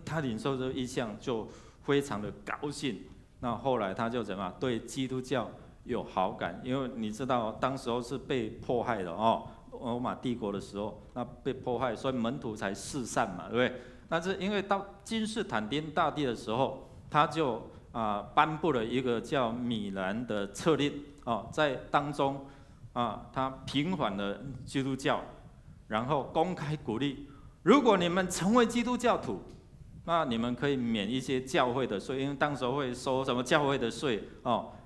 他领受这个异象就非常的高兴。那后来他就怎么对基督教有好感，因为你知道当时候是被迫害的罗马帝国的时候，那被迫害，所以门徒才四散嘛，对不对？但是因为到君士坦丁大帝的时候，他就颁布了一个叫米兰的策令在当中他平反了基督教，然后公开鼓励，如果你们成为基督教徒，那你们可以免一些教会的税，因为当时会收什么教会的税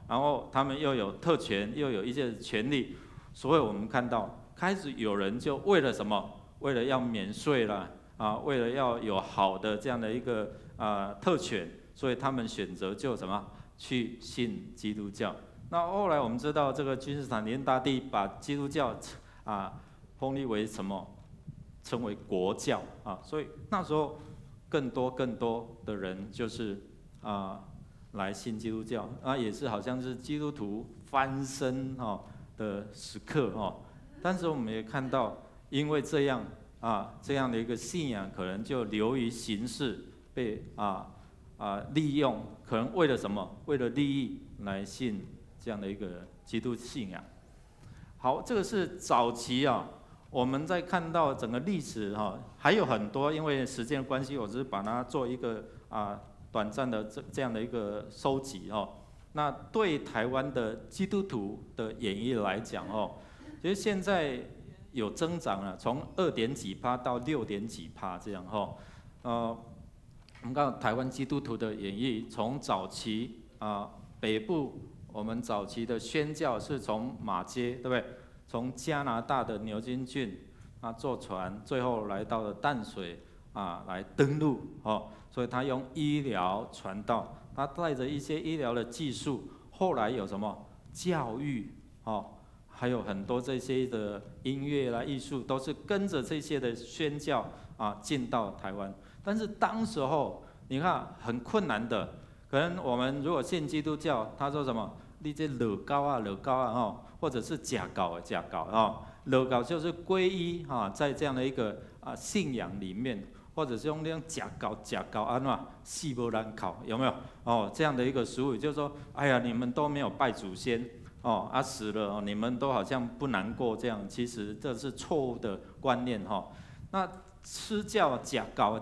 然后他们又有特权，又有一些权利，所以我们看到开始有人就为了什么？为了要免税啦为了要有好的这样的一个特权，所以他们选择就什么去信基督教。那后来我们知道，这个君士坦丁大帝把基督教封立为什么？称为国教所以那时候更多的人就是来信基督教也是好像是基督徒翻身的时刻但是我们也看到，因为这样这样的一个信仰，可能就流于形式，被利用，可能为了什么？为了利益来信这样的一个基督信仰。好，这个是早期我们在看到整个历史还有很多，因为时间的关系，我只是把它做一个短暂的这样的一个收集哦。那对台湾的基督徒的演绎来讲哦，其实现在有增长了，从2.几%到6点几%这样哦。我们看台湾基督徒的演绎，从早期北部我们早期的宣教是从马街，对不对？从加拿大的牛津郡坐船，最后来到了淡水来登陆哦。所以他用医疗传道，他带着一些医疗的技术，后来有什么教育哦，还有很多这些的音乐啦、艺术，都是跟着这些的宣教进到台湾。但是当时候你看很困难的，可能我们如果信基督教，他说什么？你这老高哦，或者是假高哦，老高就是皈依在这样的一个信仰里面，或者是用那种假高安嘛，死无人靠，有没有？哦，这样的一个俗语，就是说，哎呀，你们都没有拜祖先哦，死了你们都好像不难过这样，其实这是错误的观念哈。那吃教假高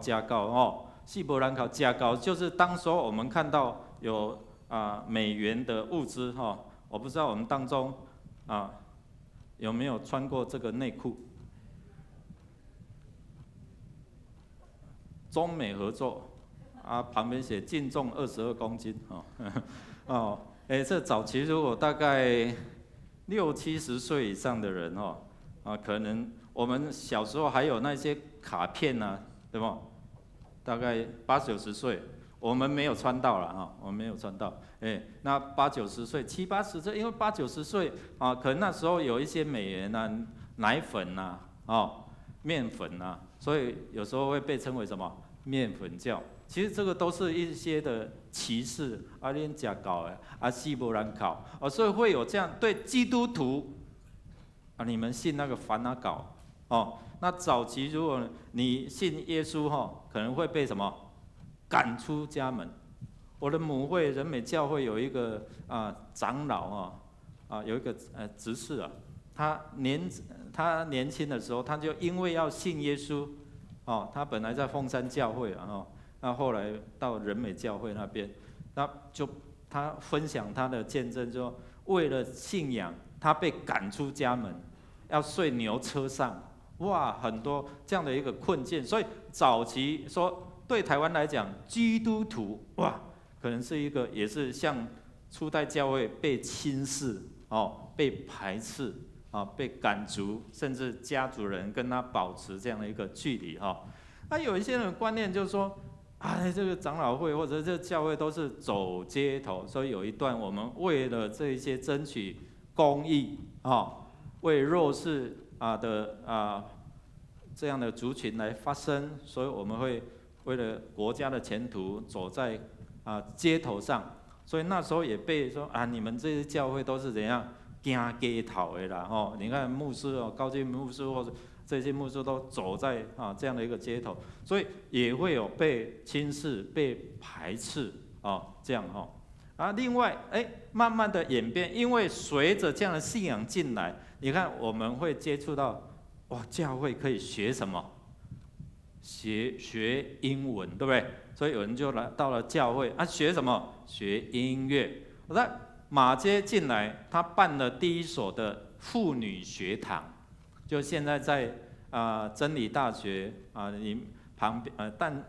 哦，死无人靠假高，就是当时候我们看到有美元的物资哈，我不知道我们当中有没有穿过这个内裤？中美合作旁边写净重22公斤哦，这早期如果大概60、70岁以上的人可能我们小时候还有那些卡片对吧？大概80、90岁。我们没有穿到了我们没有穿到，那80、90岁、70、80岁，因为80、90岁可能那时候有一些美元奶粉面粉所以有时候会被称为什么面粉教。其实这个都是一些的歧视，恁假搞的，死无人靠，所以会有这样对基督徒你们信那个烦搞那早期如果你信耶稣可能会被什么？赶出家门。我的母会人美教会有一个长老有一个执事他年轻的时候，他就因为要信耶稣他本来在凤山教会那后来到人美教会那边，那就他分享他的见证，说为了信仰，他被赶出家门，要睡牛车上，哇，很多这样的一个困境。所以早期说。对台湾来讲，基督徒哇，可能是一个也是像初代教会被轻视被排斥被赶逐，甚至家族人跟他保持这样的一个距离那有一些人的观念就是说，这个长老会或者这个教会都是走街头，所以有一段我们为了这一些争取公义为弱势的这样的族群来发声，所以我们会。为了国家的前途，走在街头上，所以那时候也被说你们这些教会都是怎样惊街头的啦你看牧师高级牧师或者这些牧师都走在这样的一个街头，所以也会有被轻视、被排斥这样另外慢慢的演变，因为随着这样的信仰进来，你看我们会接触到教会可以学什么？学英文，对不对？所以有人就来到了教会学什么？学音乐。我在马街进来，他办了第一所的妇女学堂，就现在在真理大学你旁边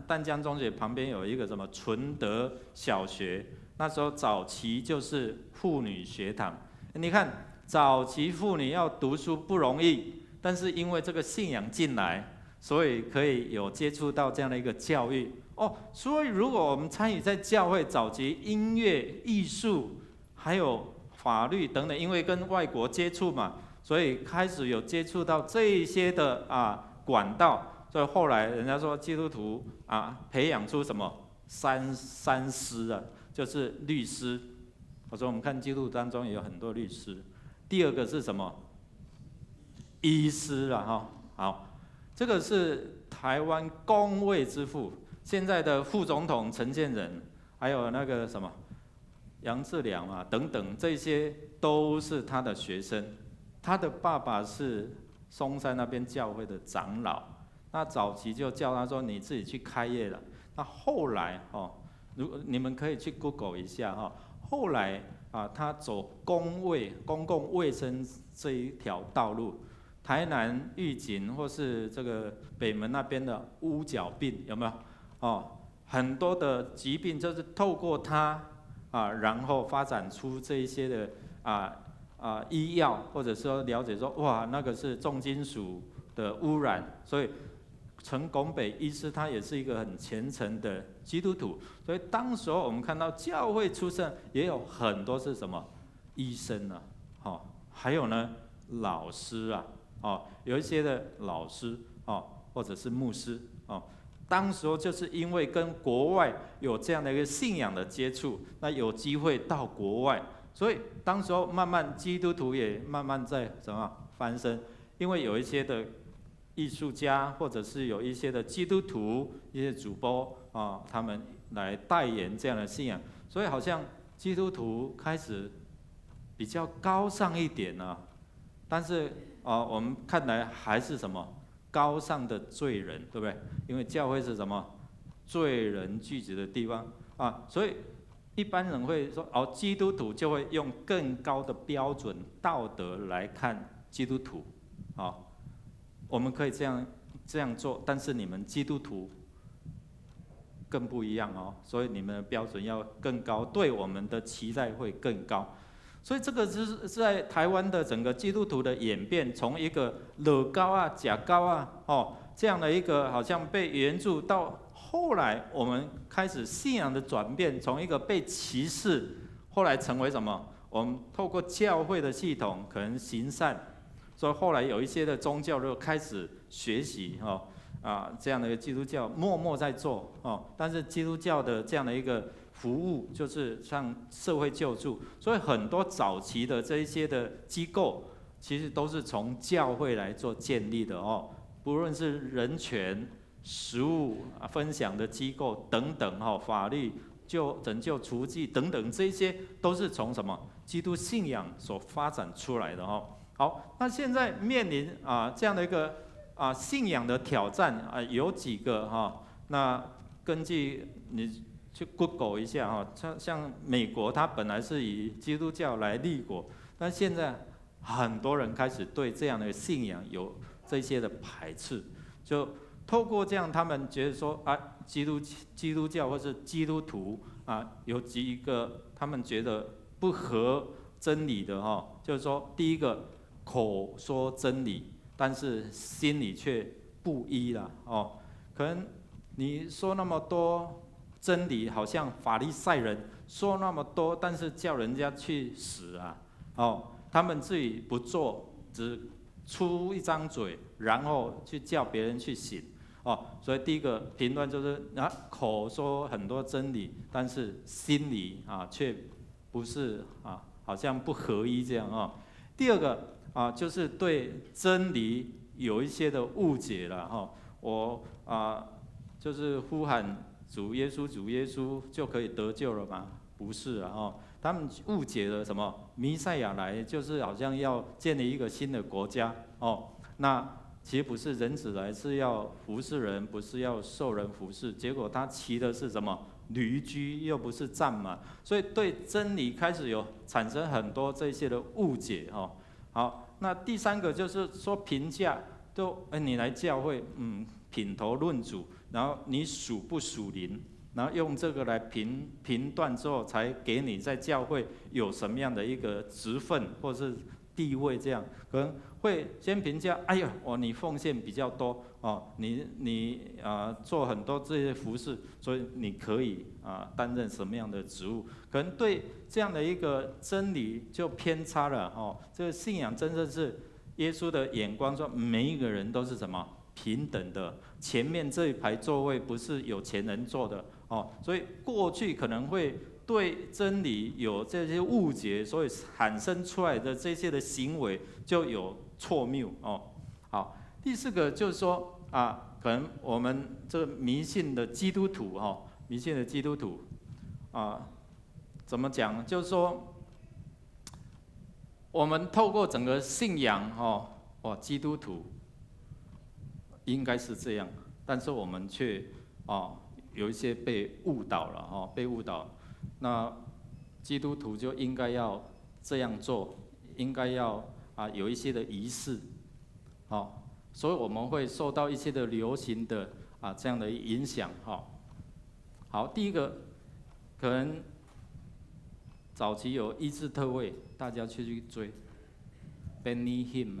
淡江中学旁边有一个什么纯德小学，那时候早期就是妇女学堂。你看早期妇女要读书不容易，但是因为这个信仰进来。所以可以有接触到这样的一个教育所以如果我们参与在教会早期音乐、艺术，还有法律等等，因为跟外国接触嘛，所以开始有接触到这一些的管道，所以后来人家说基督徒培养出什么三师就是律师。我说我们看基督徒当中也有很多律师。第二个是什么？医师好。这个是台湾公卫之父，现在的副总统陈建仁，还有那个什么杨志良等等，这些都是他的学生。他的爸爸是松山那边教会的长老，那早期就叫他说你自己去开业了。那后来你们可以去 Google 一下哈。后来啊，他走公共卫生这一条道路，台南玉井或是这个北门那边的乌角病有没有？哦，很多的疾病就是透过它啊，然后发展出这一些的医药，或者说了解说哇，那个是重金属的污染，所以陈拱北医师他也是一个很虔诚的基督徒，所以当时候我们看到教会出生也有很多是什么医生啊，哦，还有呢老师啊，哦，有一些的老师哦，或者是牧师哦，当时候就是因为跟国外有这样的一个信仰的接触，那有机会到国外，所以当时候慢慢基督徒也慢慢在什么翻身，因为有一些的艺术家，或者是有一些的基督徒、一些主播啊，他们来代言这样的信仰，所以好像基督徒开始比较高尚一点啊。但是我们看来还是什么高尚的罪人，对不对？因为教会是什么罪人聚集的地方啊，所以一般人会说，基督徒就会用更高的标准道德来看基督徒，我们可以这样做，但是你们基督徒更不一样哦，所以你们的标准要更高，对我们的期待会更高。所以这个是在台湾的整个基督徒的演变，从一个惹高啊、假高啊，这样的一个好像被援助，到后来我们开始信仰的转变，从一个被歧视，后来成为什么？我们透过教会的系统，可能行善。所以后来有一些的宗教就开始学习这样的一个基督教默默在做但是基督教的这样的一个服务就是像社会救助，所以很多早期的这一些的机构其实都是从教会来做建立的不论是人权、食物分享的机构等等法律拯救雏妓等等，这些都是从什么基督信仰所发展出来的好，那现在面临这样的一个信仰的挑战有几个那根据你去 Google 一下像美国，它本来是以基督教来立国，但现在很多人开始对这样的信仰有这些的排斥，就透过这样，他们觉得说基督教或是基督徒有几个他们觉得不合真理的就是说第一个。口说真理，但是心里却不一了可能你说那么多真理，好像法利赛人说那么多，但是叫人家去死他们自己不做，只出一张嘴，然后去叫别人去醒所以第一个评论就是口说很多真理，但是心里却不是好像不合一这样第二个。就是对真理有一些的误解了我就是呼喊主耶稣就可以得救了吗？不是他们误解了什么？弥赛亚来就是好像要建立一个新的国家那其实不是，人子来是要服侍人，不是要受人服侍。结果他骑的是什么？驴驹，又不是战马，所以对真理开始有产生很多这些的误解好。那第三个就是说评价，你来教会，品头论足，然后你属不属灵，然后用这个来评断之后，才给你在教会有什么样的一个职分或是地位，这样可能会先评价，哎呀，你奉献比较多你做很多这些服事，所以你可以担任什么样的职务？可能对这样的一个真理就偏差了这个信仰真正是耶稣的眼光说，每一个人都是什么平等的，前面这一排座位不是有钱人坐的所以过去可能会对真理有这些误解，所以产生出来的这些的行为就有错谬好，第四个就是说可能我们这个迷信的基督徒怎么讲？就是说，我们透过整个信仰基督徒应该是这样，但是我们却有一些被误导了哈，被误导。那基督徒就应该要这样做，应该要有一些的仪式，好，所以我们会受到一些的流行的这样的影响哈。好，第一个可能早期有医治特会，大家去追 Benny Hinn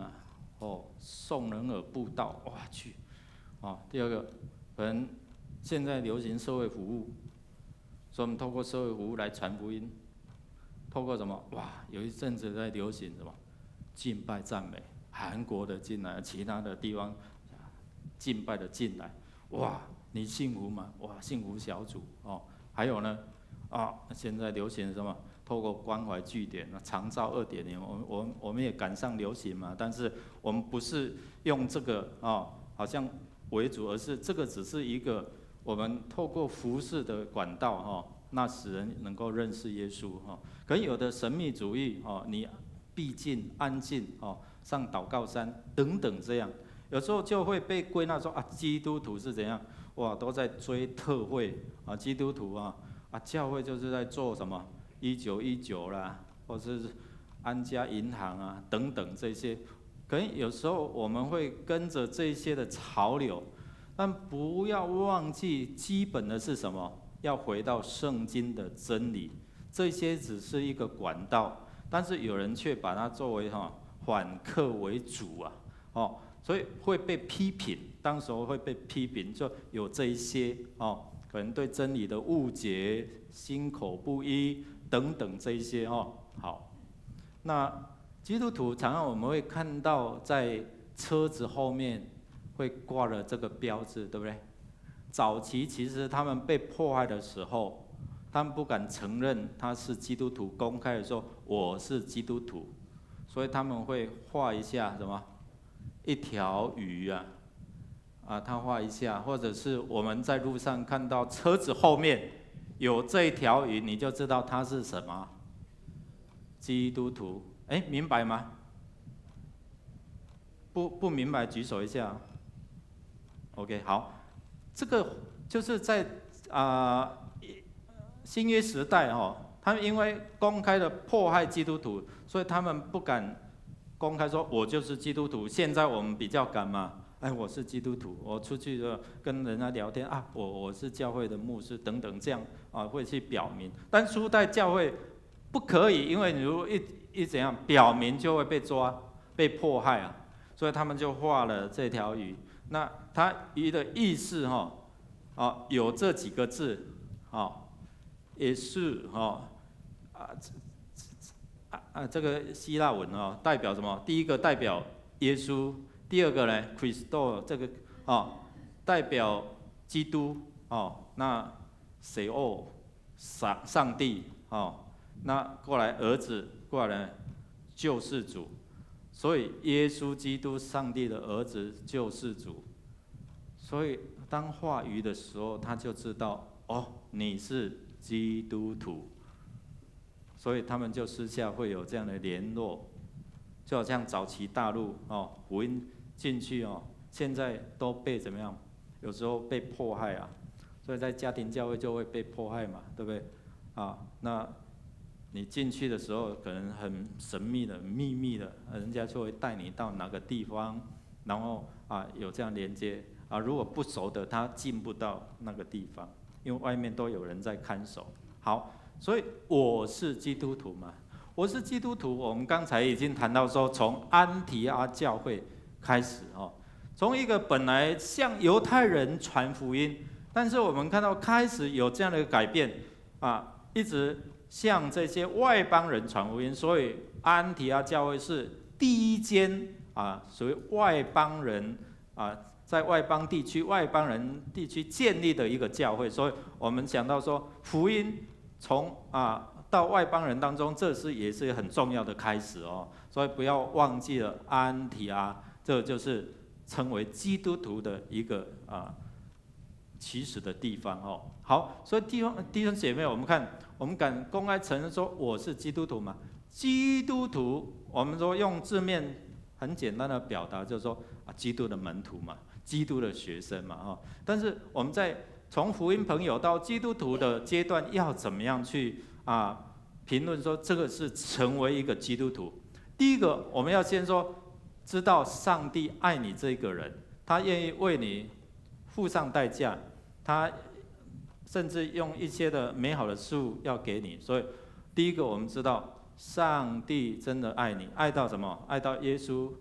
宋仁尔布道，哇去，第二个可能现在流行社会服务，所以我们透过社会服务来传福音，透过什么？哇，有一阵子在流行什么敬拜赞美，韩国的进来，其他的地方敬拜的进来，哇，你幸福吗？哇，幸福小组哦，还有呢，现在流行什么？透过关怀据点，长照2.0，我们也赶上流行嘛，但是我们不是用这个好像为主，而是这个只是一个我们透过服事的管道那使人能够认识耶稣可能有的神秘主义你闭静安静上祷告山等等这样，有时候就会被归纳说基督徒是怎样，哇，都在追特会基督徒教会就是在做什么1919啦，或者是安家银行等等这些，可能有时候我们会跟着这些的潮流，但不要忘记基本的是什么？要回到圣经的真理，这些只是一个管道，但是有人却把它作为反客为主所以会被批评，当时候会被批评，就有这一些可能对真理的误解、心口不一等等这一些好，那基督徒常常我们会看到在车子后面会挂了这个标志，对不对？早期其实他们被迫害的时候，他们不敢承认他是基督徒，公开的说我是基督徒，所以他们会画一下什么一条鱼他画一下，或者是我们在路上看到车子后面有这一条鱼，你就知道它是什么基督徒。明白吗？不明白举手一下。OK， 好，这个就是在新约时代他们因为公开的迫害基督徒，所以他们不敢公开说我就是基督徒。现在我们比较敢嘛，我是基督徒，我出去就跟人家聊天我是教会的牧师等等，这样会去表明。但初代教会不可以，因为你如果一怎样表明就会被抓、被迫害所以他们就画了这条鱼。那它鱼的意思有这几个字也是这个希腊文代表什么？第一个代表耶稣，第二个呢 ，Christo 这个代表基督那谁上帝那过来儿子，过来救世主，所以耶稣基督上帝的儿子救世主，所以当画鱼的时候，他就知道你是基督徒，所以他们就私下会有这样的联络，就好像早期大陆福音进去现在都被怎么样？有时候被迫害所以在家庭教会就会被迫害嘛，对不对？那你进去的时候可能很神秘的、很秘密的，人家就会带你到哪个地方，然后有这样连接如果不熟的，他进不到那个地方，因为外面都有人在看守。好，所以我是基督徒嘛，我是基督徒。我们刚才已经谈到说，从安提阿教会开始从一个本来向犹太人传福音，但是我们看到开始有这样的改变一直向这些外邦人传福音，所以安提阿教会是第一间属于外邦人在外邦地区、外邦人地区建立的一个教会。所以我们想到说，福音从到外邦人当中，这也是很重要的开始所以不要忘记了安提阿，这就是称为基督徒的一个起始的地方好，所以弟兄姐妹，我们敢公开承认说我是基督徒吗？基督徒，我们说用字面很简单的表达，就是说基督的门徒嘛，基督的学生嘛但是我们在从福音朋友到基督徒的阶段，要怎么样去评论说这个是成为一个基督徒？第一个，我们要先说，知道上帝爱你这个人，他愿意为你付上代价，他甚至用一些的美好的事物要给你。所以，第一个我们知道，上帝真的爱你，爱到什么？爱到耶稣，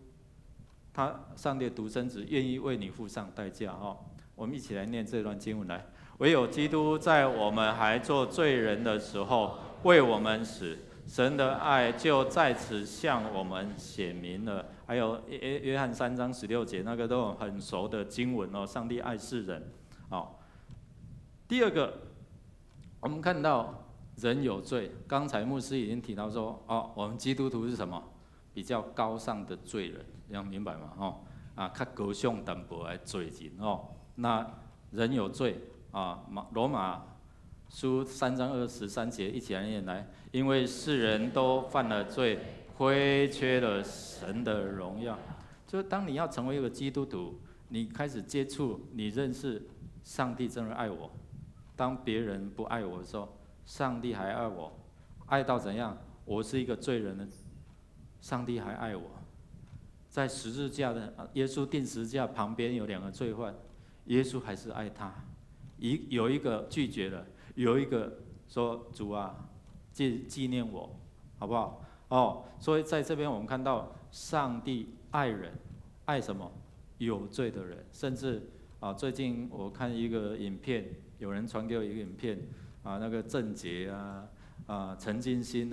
上帝的独生子愿意为你付上代价哦。我们一起来念这段经文来。唯有基督在我们还做罪人的时候为我们死，神的爱就在此向我们显明了。还有约翰3章16节，那个都很熟的经文哦。上帝爱世人。第二个，我们看到人有罪。刚才牧师已经提到说，我们基督徒是什么？比较高尚的罪人，这样明白吗？较高尚淡薄的罪人哦。那人有罪罗马书3章23节，一起来念来。因为世人都犯了罪，亏缺了神的荣耀。就当你要成为一个基督徒，你开始接触，你认识上帝真的爱我。当别人不爱我的时候，上帝还爱我，爱到怎样？我是一个罪人的，上帝还爱我。在十字架的耶稣钉十字架旁边有2个罪犯，耶稣还是爱他。有一个拒绝了，有一个说：“主啊，纪念我，好不好？”所以在这边我们看到上帝爱人，爱什么？有罪的人。甚至最近我看一个影片，有人传给我一个影片那个郑捷陈金星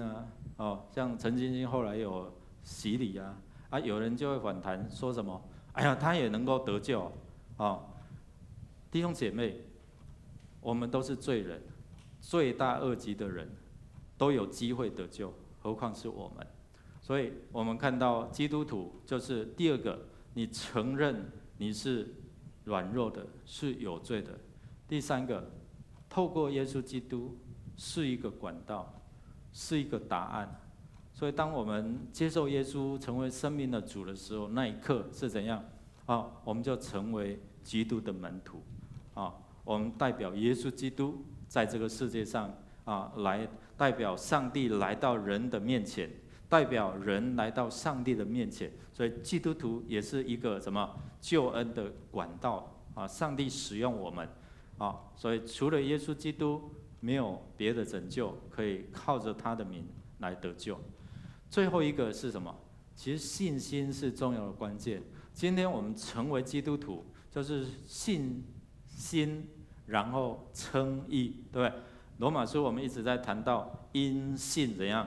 像陈金星后来有洗礼有人就会反弹说什么？哎呀，他也能够得救弟兄姐妹，我们都是罪人，罪大恶极的人都有机会得救，何况是我们？所以我们看到基督徒就是第二个，你承认你是软弱的，是有罪的。第三个，透过耶稣基督是一个管道，是一个答案。所以当我们接受耶稣成为生命的主的时候，那一刻是怎样我们就成为基督的门徒我们代表耶稣基督在这个世界上来代表上帝来到人的面前，代表人来到上帝的面前。所以基督徒也是一个什么救恩的管道上帝使用我们所以除了耶稣基督，没有别的拯救可以靠着他的名来得救。最后一个是什么？其实信心是重要的关键。今天我们成为基督徒，就是信心，然后称义，对不对？罗马书我们一直在谈到因信怎样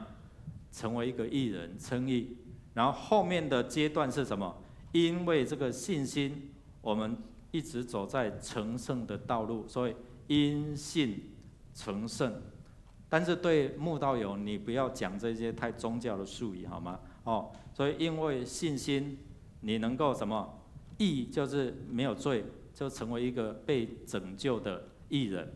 成为一个义人，称义。然后后面的阶段是什么？因为这个信心，我们一直走在成圣的道路，所以因信成圣。但是对慕道友，你不要讲这些太宗教的术语，好吗？所以因为信心，你能够什么？义就是没有罪，就成为一个被拯救的义人。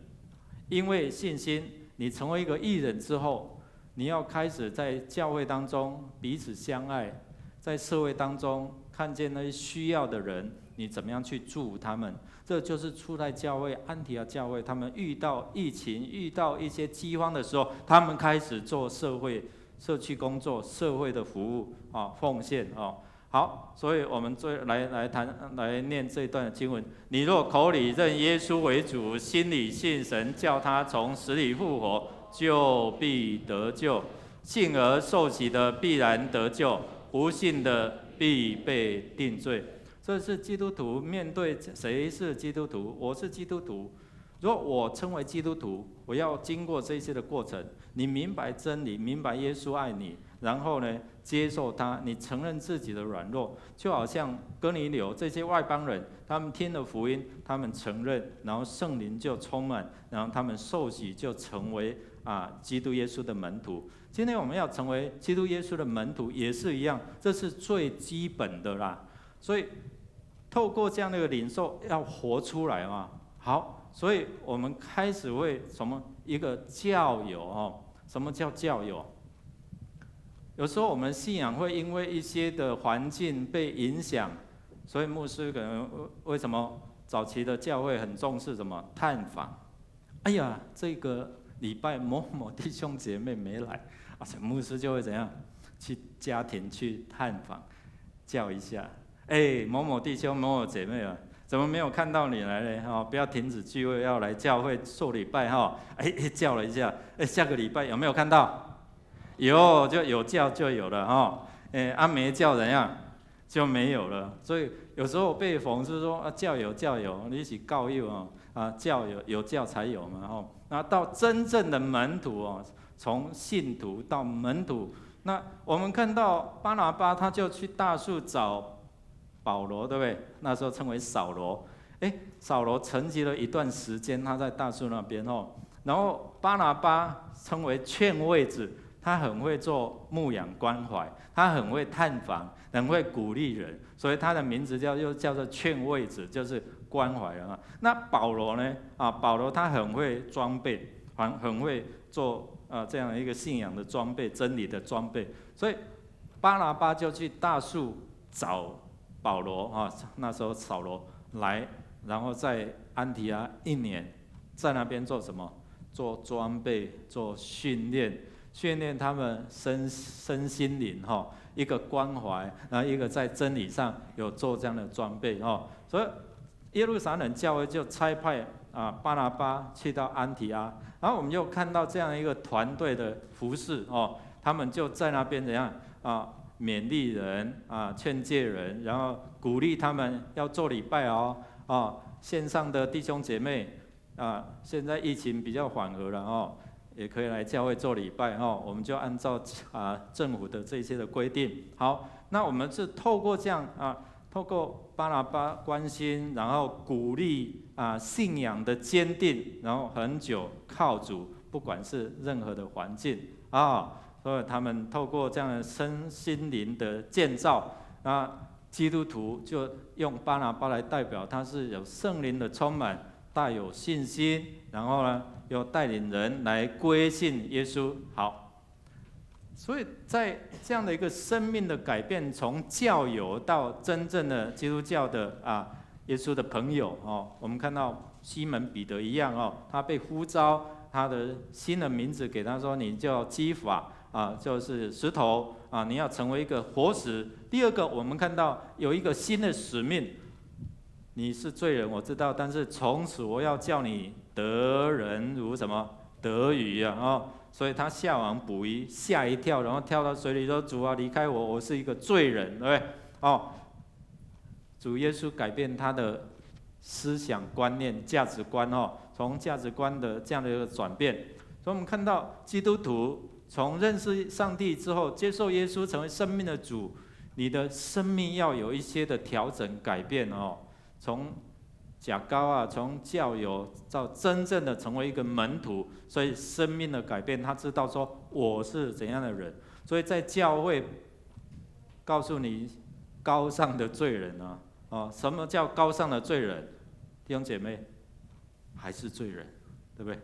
因为信心，你成为一个义人之后，你要开始在教会当中彼此相爱，在社会当中看见那些需要的人，你怎么样去祝福他们？这就是初代教会安提阿教会，他们遇到疫情、遇到一些饥荒的时候，他们开始做社区工作、社会的服务奉献好，所以我们来念这一段的经文。你若口里认耶稣为主，心里信神叫他从死里复活，就必得救。信而受洗的必然得救，不信的必被定罪。这是基督徒面对谁是基督徒？我是基督徒。如果我称为基督徒，我要经过这些的过程。你明白真理，明白耶稣爱你，然后呢，接受他，你承认自己的软弱，就好像哥尼流这些外邦人，他们听了福音，他们承认，然后圣灵就充满，然后他们受洗就成为基督耶稣的门徒。今天我们要成为基督耶稣的门徒也是一样，这是最基本的啦。所以透过这样的一个领受，要活出来嘛。好，所以我们开始为什么一个教友什么叫教友？有时候我们信仰会因为一些的环境被影响，所以牧师可能为什么早期的教会很重视什么探访。哎呀，这个礼拜某某弟兄姐妹没来，牧师就会怎样去家庭去探访，叫一下，某某弟兄某某姐妹啊，怎么没有看到你来呢？不要停止聚会，要来教会受礼拜哈。叫了一下，下个礼拜有没有看到？有，就有叫就有了哈。没叫怎样就没有了。所以有时候被讽刺说教有，你一起告幼教有教才有嘛哈。那到真正的门徒哦，从信徒到门徒，那我们看到巴拿巴他就去大树找保罗，对不对？那时候称为扫罗。扫罗沉寂了一段时间，他在大树那边哦。然后巴拿巴称为劝慰子，他很会做牧养关怀，他很会探访，很会鼓励人，所以他的名字又叫做劝慰子，就是关怀人啊。那保罗呢？保罗他很会装备，很会做这样一个信仰的装备、真理的装备。所以巴拿巴就去大树找保罗那时候扫罗来，然后在安提阿1年，在那边做什么？做装备，做训练他们身心灵一个关怀，然后一个在真理上有做这样的装备所以耶路撒冷教会就差派巴拿巴去到安提阿，然后我们又看到这样一个团队的服事他们就在那边怎样勉励人劝诫人，然后鼓励他们要做礼拜线上的弟兄姐妹现在疫情比较缓和了也可以来教会做礼拜我们就按照政府的这些的规定。好，那我们是透过这样透过巴拿巴关心，然后鼓励信仰的坚定，然后很久靠主，不管是任何的环境所以他们透过这样的身心灵的建造基督徒就用巴拿巴来代表，他是有圣灵的充满，大有信心，然后呢又带领人来归信耶稣。好，所以在这样的一个生命的改变，从教友到真正的基督教的耶稣的朋友我们看到西门彼得一样他被呼召，他的新的名字给他说，你叫基法就是石头你要成为一个活石。第二个，我们看到有一个新的使命，你是罪人我知道，但是从此我要叫你得人如什么？得鱼所以他下网捕鱼，吓一跳，然后跳到水里说：“主啊，离开我，我是一个罪人，对不对？”主耶稣改变他的思想观念、价值观从价值观的这样的一个转变，所以我们看到基督徒从认识上帝之后，接受耶稣成为生命的主，你的生命要有一些的调整改变从假高从教友到真正的成为一个门徒，所以生命的改变，他知道说我是怎样的人，所以在教会告诉你高尚的罪人什么叫高尚的罪人？弟兄姐妹，还是罪人，对不对？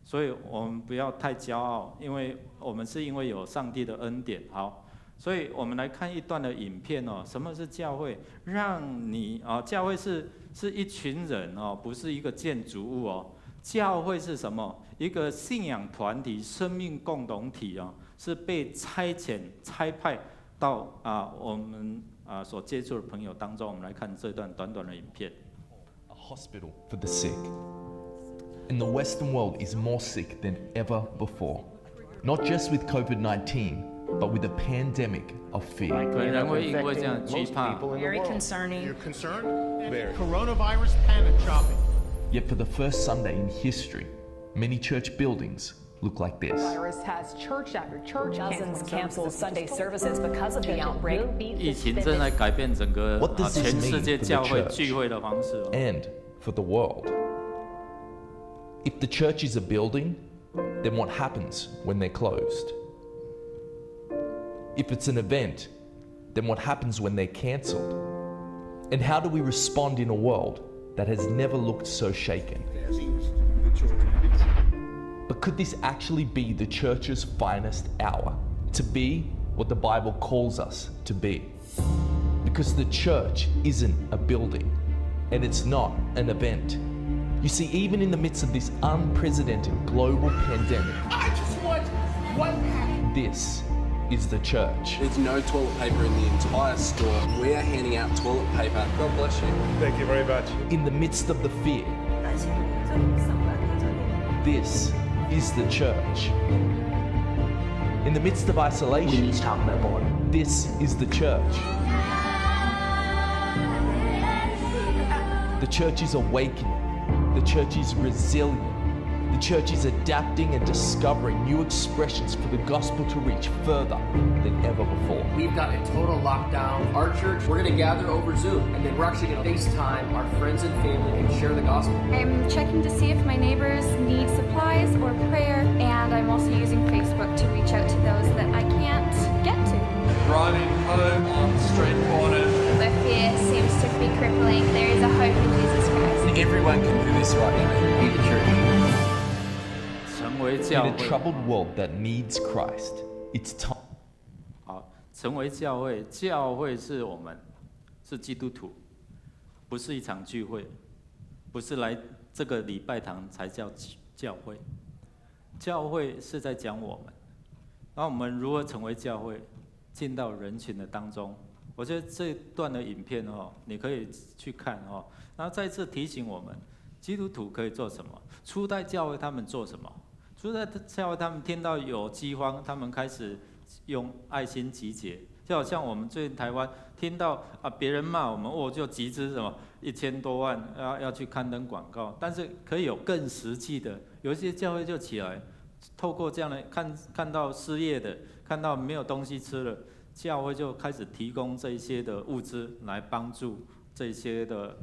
所以我们不要太骄傲，因为我们是因为有上帝的恩典。好，所以我们来看一段的影片什么是教会？让你教会是一群人不是一个建筑物教会是什么？一个信仰团体、生命共同体是被差遣、差派到我们所接触的朋友当中。我们来看这段短短的影片。A hospital for the sick. And the Western world is more sick than ever before. Not just with COVID-19, but with a pandemic of fear. 可能人会因为这样惧怕。 Very concerning. You're concerned? Coronavirus panic shopping. Yet for the first Sunday in history, many church buildings look like this. Virus has church after church. Dozens canceled Sunday services because of the outbreak. 疫情正在改变整个 What does this 全世 mean 界 for the 教会 church? 聚会的方式 And for the world. If the church is a building, then what happens when they're closed? If it's an event, then what happens when they're cancelled? And how do we respond in a world that has never looked so shaken? But could this actually be the church's finest hour? To be what the Bible calls us to be? Because the church isn't a building, and it's not an event. You see, even in the midst of this unprecedented global pandemic, I just want one pack. this is the church. There's no toilet paper in the entire store. We are handing out toilet paper. God bless you. Thank you very much. In the midst of the fear, this is the church. In the midst of isolation, this is the church. The church is awakening. The church is resilient. The church is adapting and discovering new expressions for the gospel to reach further than ever before. We've got a total lockdown. Our church, we're going to gather over Zoom, and then we're actually going to FaceTime our friends and family and share the gospel. I'm checking to see if my neighbors need supplies or prayer, and I'm also using Facebook to reach out to those that I can't get to. Driving home on street corners. The fear seems to be crippling. There is a hope in Jesus Christ. Everyone can do this right now. Be the church. 成为教 In a 会。 troubled world that needs Christ, it's time. 好，成为教会，教会是我们，是基督徒，不是一场聚会，不是来这个礼拜堂才叫教会。教会是在讲我们，那我们如何成为教会，进到人群的当中？我觉得这段的影片哦，你可以去看哦，然后再次提醒我们，基督徒可以做什么？初代教会他们做什么？初代教会他们听到有饥荒，他们开始用爱心集结，就好像我们最近台湾听到别人骂我们，我就集资什么1000多万要去刊登广告，但是可以有更实际的，有一些教会就起来，透过这样的看到失业的，看到没有东西吃了，教会就开始提供这一些的物资来帮助这些的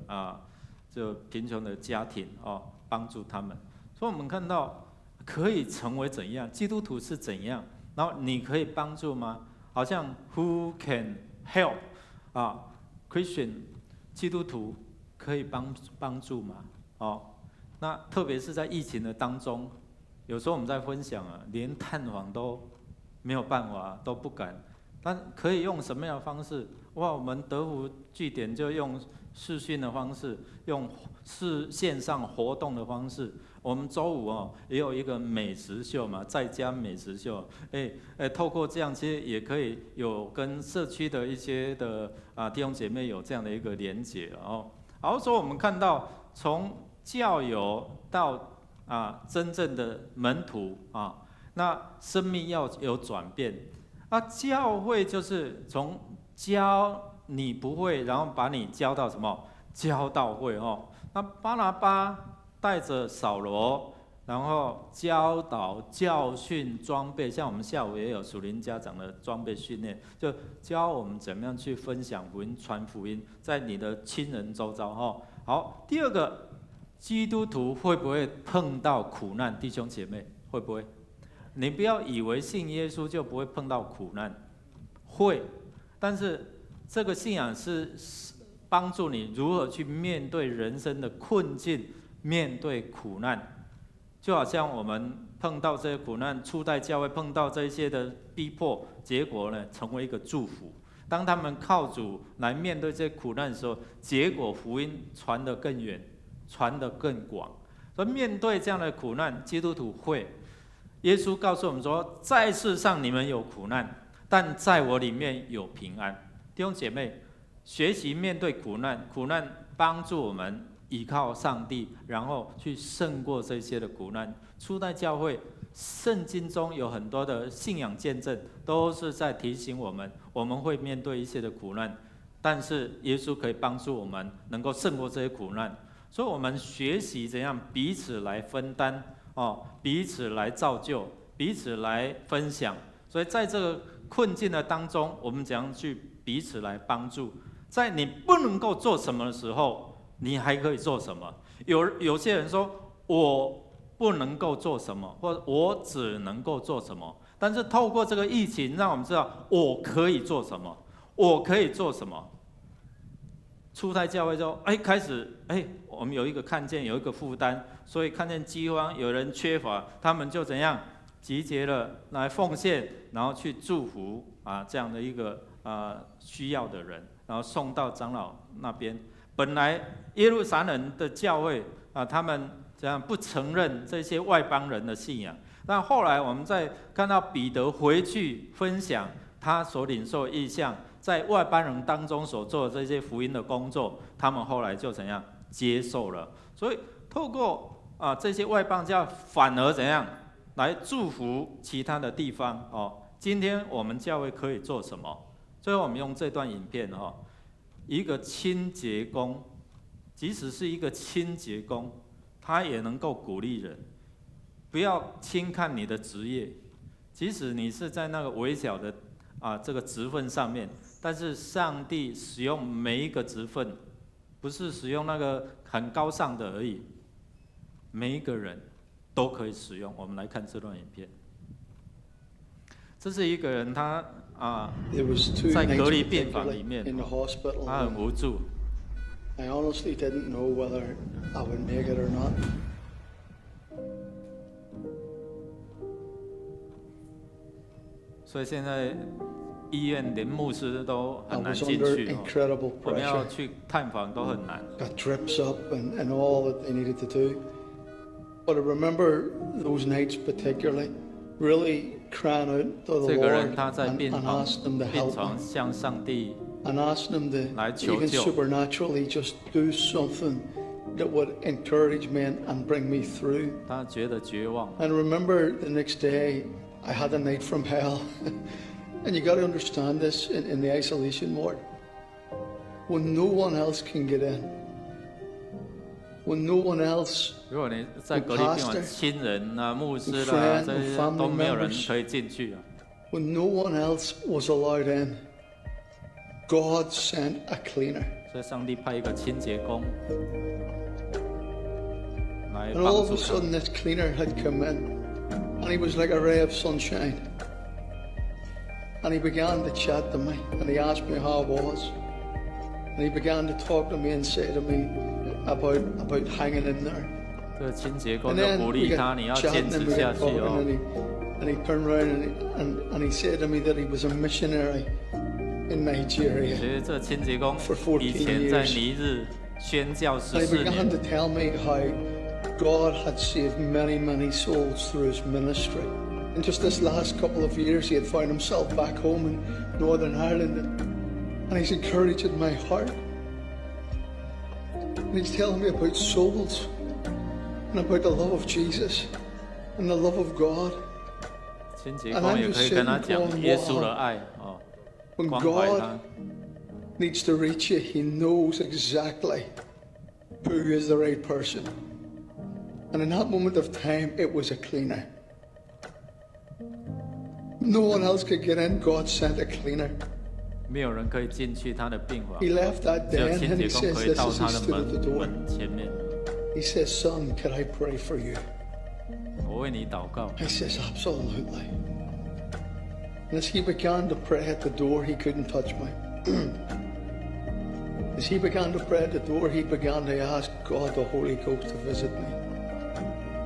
就贫穷的家庭哦，帮助他们。所以我们看到可以成为怎样，基督徒是怎样，然后你可以帮助吗？好像 Who can help Christian 基督徒可以帮助吗？哦，那特别是在疫情的当中，有时候我们在分享连探访都没有办法，都不敢。但可以用什么样的方式？哇，我们德福据点就用视讯的方式，用线上活动的方式。我们周五也有一个美食秀嘛，在家美食秀。透过这样，其实也可以有跟社区的一些的弟兄姐妹有这样的一个连结哦。然后说我们看到从教友到真正的门徒那生命要有转变。教会就是从教你不会，然后把你教到什么？教到会哦。那巴拿巴带着扫罗，然后教导、教训、装备，像我们下午也有属灵家长的装备训练，就教我们怎么样去分享福音、传福音，在你的亲人周遭哦。好，第二个，基督徒会不会碰到苦难？弟兄姐妹，会不会？你不要以为信耶稣就不会碰到苦难，会，但是这个信仰是帮助你如何去面对人生的困境，面对苦难。就好像我们碰到这些苦难，初代教会碰到这些的逼迫，结果呢成为一个祝福。当他们靠主来面对这些苦难的时候，结果福音传得更远，传得更广。所以面对这样的苦难，基督徒会。耶稣告诉我们说，在世上你们有苦难，但在我里面有平安。弟兄姐妹，学习面对苦难，苦难帮助我们依靠上帝，然后去胜过这些的苦难。初代教会圣经中有很多的信仰见证，都是在提醒我们，我们会面对一些的苦难，但是耶稣可以帮助我们能够胜过这些苦难。所以我们学习怎样彼此来分担彼此来造就，彼此来分享。所以在这个困境的当中，我们怎样去彼此来帮助？在你不能够做什么的时候，你还可以做什么？有些人说我不能够做什么，或者我只能够做什么。但是透过这个疫情，让我们知道我可以做什么，我可以做什么。初代教会就开始我们有一个看见，有一个负担，所以看见饥荒，有人缺乏，他们就怎样集结了来奉献，然后去祝福这样的一个需要的人，然后送到长老那边，本来耶路撒冷的教会啊，他们这样不承认这些外邦人的信仰。但后来我们再看到彼得回去分享他所领受的异象，在外邦人当中所做的这些福音的工作，他们后来就怎样接受了。所以透过这些外邦教，反而怎样来祝福其他的地方哦。今天我们教会可以做什么？最后我们用这段影片哦，一个清洁工，即使是一个清洁工，他也能够鼓励人。不要轻看你的职业，即使你是在那个微小的这个职分上面，但是上帝使用每一个职分，不是使用那个很高尚的而已，每一个人都可以使用。我们来看这段影片。这是一个人，他在隔离病房里面，他很无助。I honestly didn't know whether I would make it or not. 所以现在医院连牧师都很难进去，我们要去探访都很难。Got drips up and all that they needed to do. But I remember those nights particularly, really crying out to the Lord and asked Him to help me. And asked Him to even supernaturally just do something that would encourage me and bring me through. 他觉得绝望。And remember the next day, I had a night from hell. And you got to understand this in the isolation ward. When no one else can get in, when no one else, 如果你在隔离病房，亲人啊、牧师啦，这些都没有人可以进去啊。When no one else was allowed in, God sent a cleaner. 所以上帝派一个清洁工来 And 帮 all of 助 a 他 sudden, this cleaner had come in, and he was like a ray of sunshine. And he began to chat to me, and he asked me how I was. And he began to talk to me and say to me about hanging in there. 这个清洁工 And 就 then 鼓 we 励他， got 你要 chatting 坚持 and we 下 got 去 talking, 哦。 and he turned around and he said to me that he was a missionary in 所 Nigeria. 以这清洁工 For 14以前在尼日宣教 And he 14 began 年 to，tell me how God had saved many, many souls through his ministry. And just this last couple of years, he had found himself back home in Northern Ireland, and he's encouraging my heart. And he's telling me about souls, and about the love of Jesus, and the love of God. 清洁工也可以跟他讲耶稣的爱哦， When 关怀 God 他。 needs to reach you, he knows exactly who is the right person. And in that moment of time, it was a cleaner. No one else could get in. God sent a cleaner. 没有人可以进去他的病房， He left that 只有 den 清 and 洁 he 工 says 可以 this 到 as 他 he 的 stood at the door. 门前面。 He says, son, could I pray for you? 我为你祷告。 I says, absolutely. And as he began to pray at the door, he couldn't touch me. As he began to pray at the door, he began to ask God, the Holy Ghost, to visit me.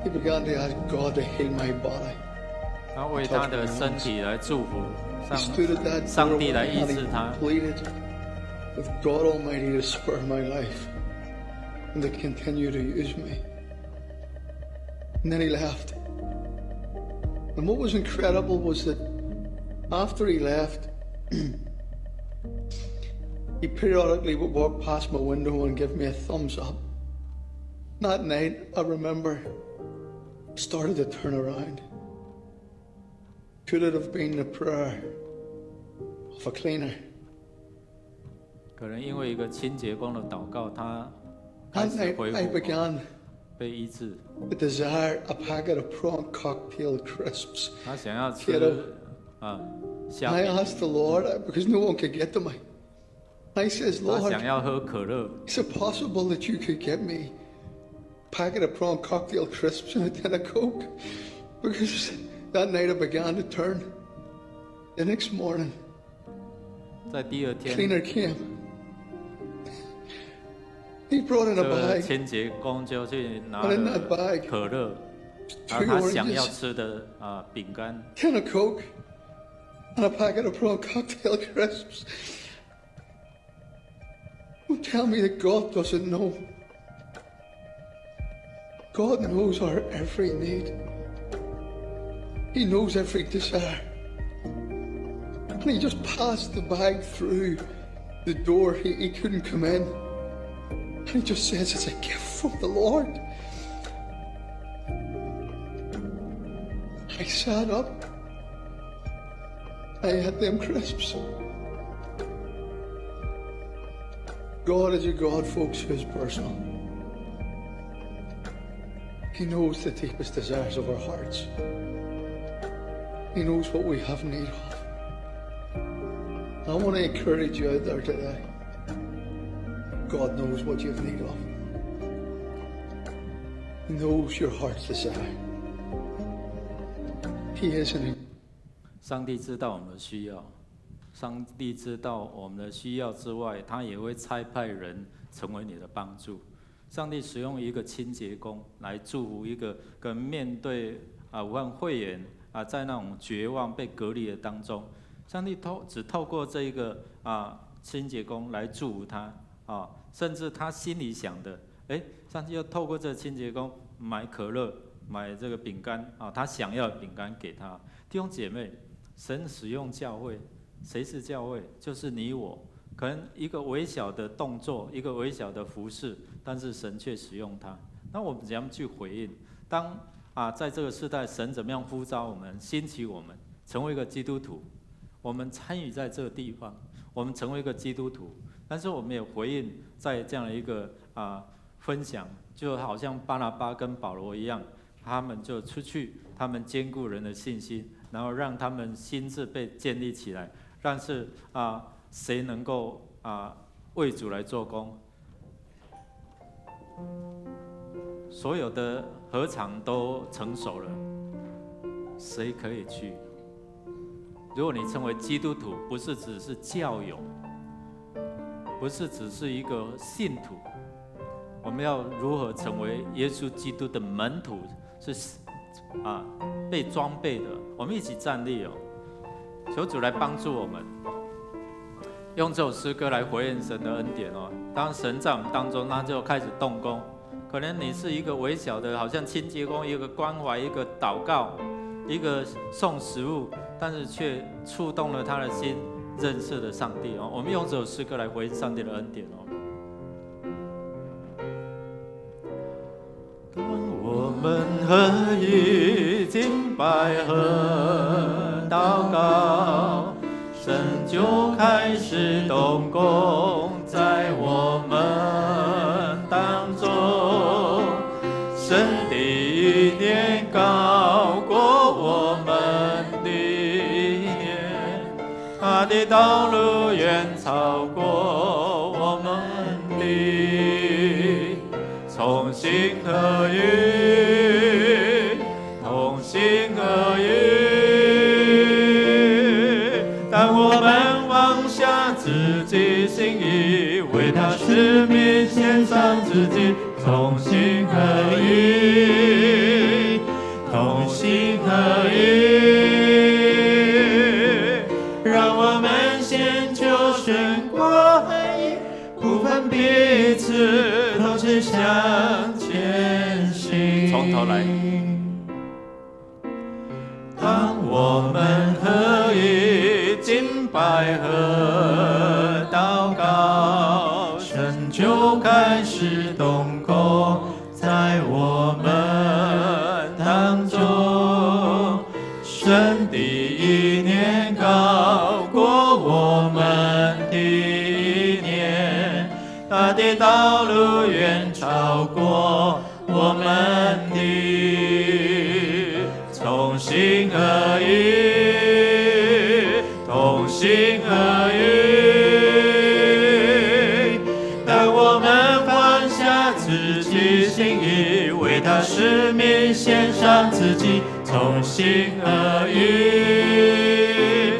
He began to ask God to heal my body. 他为他的身体来祝福， He stood at that 上帝 doorway 来医 and 治 he 他。 pleaded with God Almighty to spare my life and to continue to use me. And then he left. And what was incredible was that after he left, he periodically would walk past my window and give me a thumbs up. That night, I remember, started to turn around. Could it have been the prayer of a cleaner? 可能因为一个清洁工的祷告，他开 That 始 night, 恢 I 复， began 被医治。 to desire a packet of prawn cocktail crisps. 他想要吃 Kiddo. 虾 I 饼， asked the Lord because no one could get to me. I says, 他 Lord, 想要喝可乐。 is it possible that you could get me a packet of prawn cocktail crisps and a tin of Coke? Because that night I began to turn. The next morning, 在第二天， cleaner came. He brought in 这 a 个 bag, 清洁工就去拿 and in that 了 bag, 可乐，然 two 后他想要 oranges, 吃的饼干， tin of Coke, and a packet of prawn cocktail crisps. Don't tell me that God doesn't know. God knows our every need. He knows every desire. And he just passed the bag through the door. He couldn't come in. And he just says it's a gift from the Lord. I sat up. I had them crisps. God is a God, folks, who is personal. He knows the deepest desires of our hearts. He knows what we have need of. I want to encourage you out there today. God knows what you have need of. He knows your heart's desire. He is an 上帝知道我们的需要，上帝知道我们的需要之外，他也会差派人成为你的帮助。上帝使用一个清洁工来祝福一个跟面对武汉肺炎在那种绝望被隔离的当中，上帝只透过这一个清洁工来祝福他甚至他心里想的，上帝又透过这个清洁工买可乐、买这个饼干他想要的饼干给他。弟兄姐妹，神使用教会，谁是教会？就是你我。可能一个微小的动作，一个微小的服事，但是神却使用它。那我们怎样去回应？当在这个时代，神怎么样呼召我们、兴起我们，成为一个基督徒？我们参与在这个地方，我们成为一个基督徒，但是我们也回应在这样的一个分享，就好像巴拿巴跟保罗一样，他们就出去，他们兼顾人的信心，然后让他们心智被建立起来。但是谁能够为主来做工？所有的禾场都成熟了，谁可以去？如果你成为基督徒，不是只是教友，不是只是一个信徒，我们要如何成为耶稣基督的门徒？是被装备的。我们一起站立求主来帮助我们。用这首诗歌来回应神的恩典当神在我们当中，他就开始动工。可能你是一个微小的，好像清洁工，一个关怀，一个祷告，一个送食物，但是却触动了他的心，认识了上帝我们用这首诗歌来回应上帝的恩典当我们合一敬拜和祷告，神就开始动工在我们当中，神的意念高过我们的意念，他的道路远超过我们的，同心合一，同心合一。当我们放下自己心意，为他使命献上自己，同心合一，同心合一。让我们先求神国合一，不分彼此，同心向前行。从头来。当我们合一敬拜和祷告，神就开始动工在我们当中，神的意念高过我们的意念，他的道路远超过我们的，同心合一，同心合一。当我们放下自己心意，为他使命献上自己，同心合一，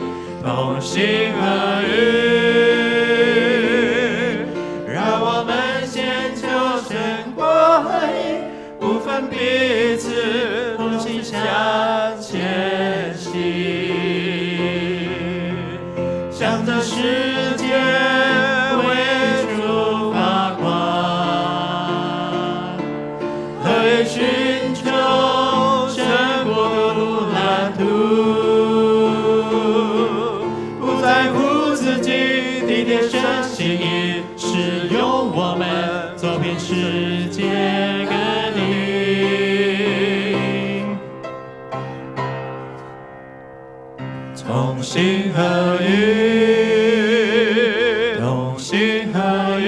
同心合一。让我们先求神国合一，不分彼此，同心向前行，向着世界为主世界各地，同心合一，同心合一。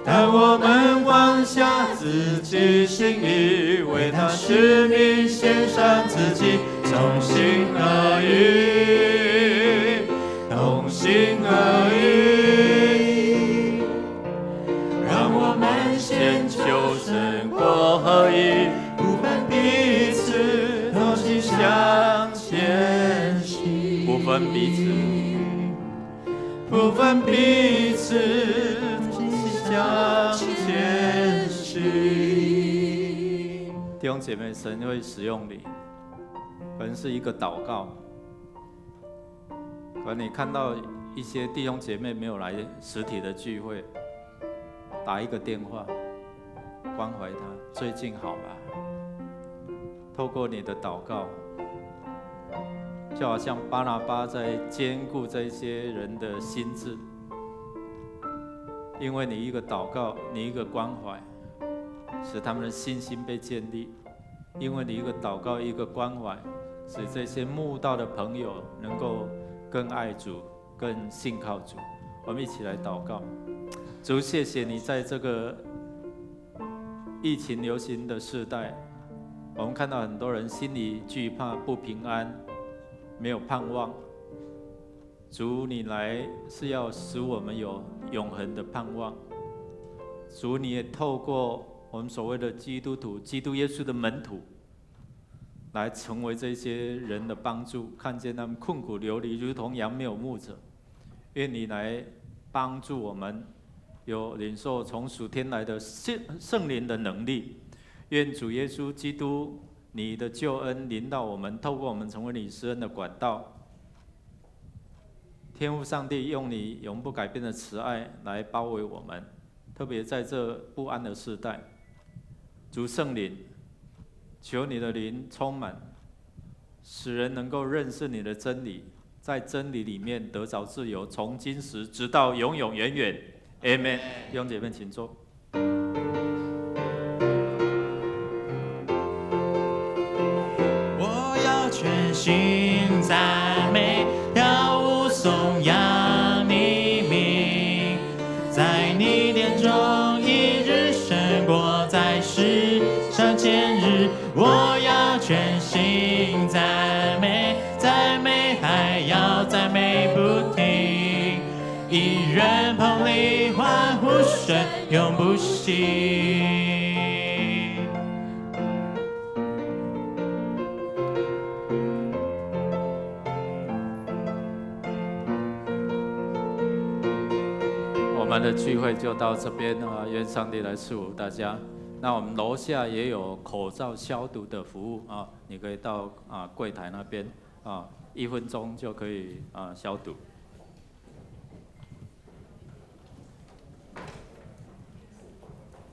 当我们放下自己心意，为他使命献上自己，同心合一，同心合一。让我们先求神国合一，不分彼此，同心向前行。不分彼此，不分彼此，同心向前行。弟兄姐妹，神会使用你，可能是一个祷告，可能你看到一些弟兄姐妹没有来实体的聚会，打一个电话关怀他，最近好吧？透过你的祷告，就好像巴拿巴在兼顾这些人的心智，因为你一个祷告，你一个关怀，使他们的信心被建立；因为你一个祷告，一个关怀，使这些慕道的朋友能够更爱主，更信靠主。我们一起来祷告。主，谢谢你在这个疫情流行的世代，我们看到很多人心里惧怕、不平安，没有盼望。主，你来是要使我们有永恒的盼望。主，你也透过我们所谓的基督徒、基督耶稣的门徒，来成为这些人的帮助，看见他们困苦流离，如同羊没有牧者。愿你来帮助我们，有领受从属天来的圣灵的能力。愿主耶稣基督你的救恩临到我们，透过我们成为你施恩的管道。天父上帝用你永不改变的慈爱来包围我们，特别在这不安的世代。主圣灵，求你的灵充满，使人能够认识你的真理，在真理里面得着自由，从今时直到永永远远。Amen。弟兄姐妹，请坐。我要全心赞美，跳舞颂扬你名，在你殿中一日胜过在世上千日。我要全心赞美，赞美还要赞美不停，一人捧礼欢呼声永不息。我们的聚会就到这边啊，愿上帝来赐福大家。那我们楼下也有口罩消毒的服务啊，你可以到柜台那边啊，1分钟就可以消毒。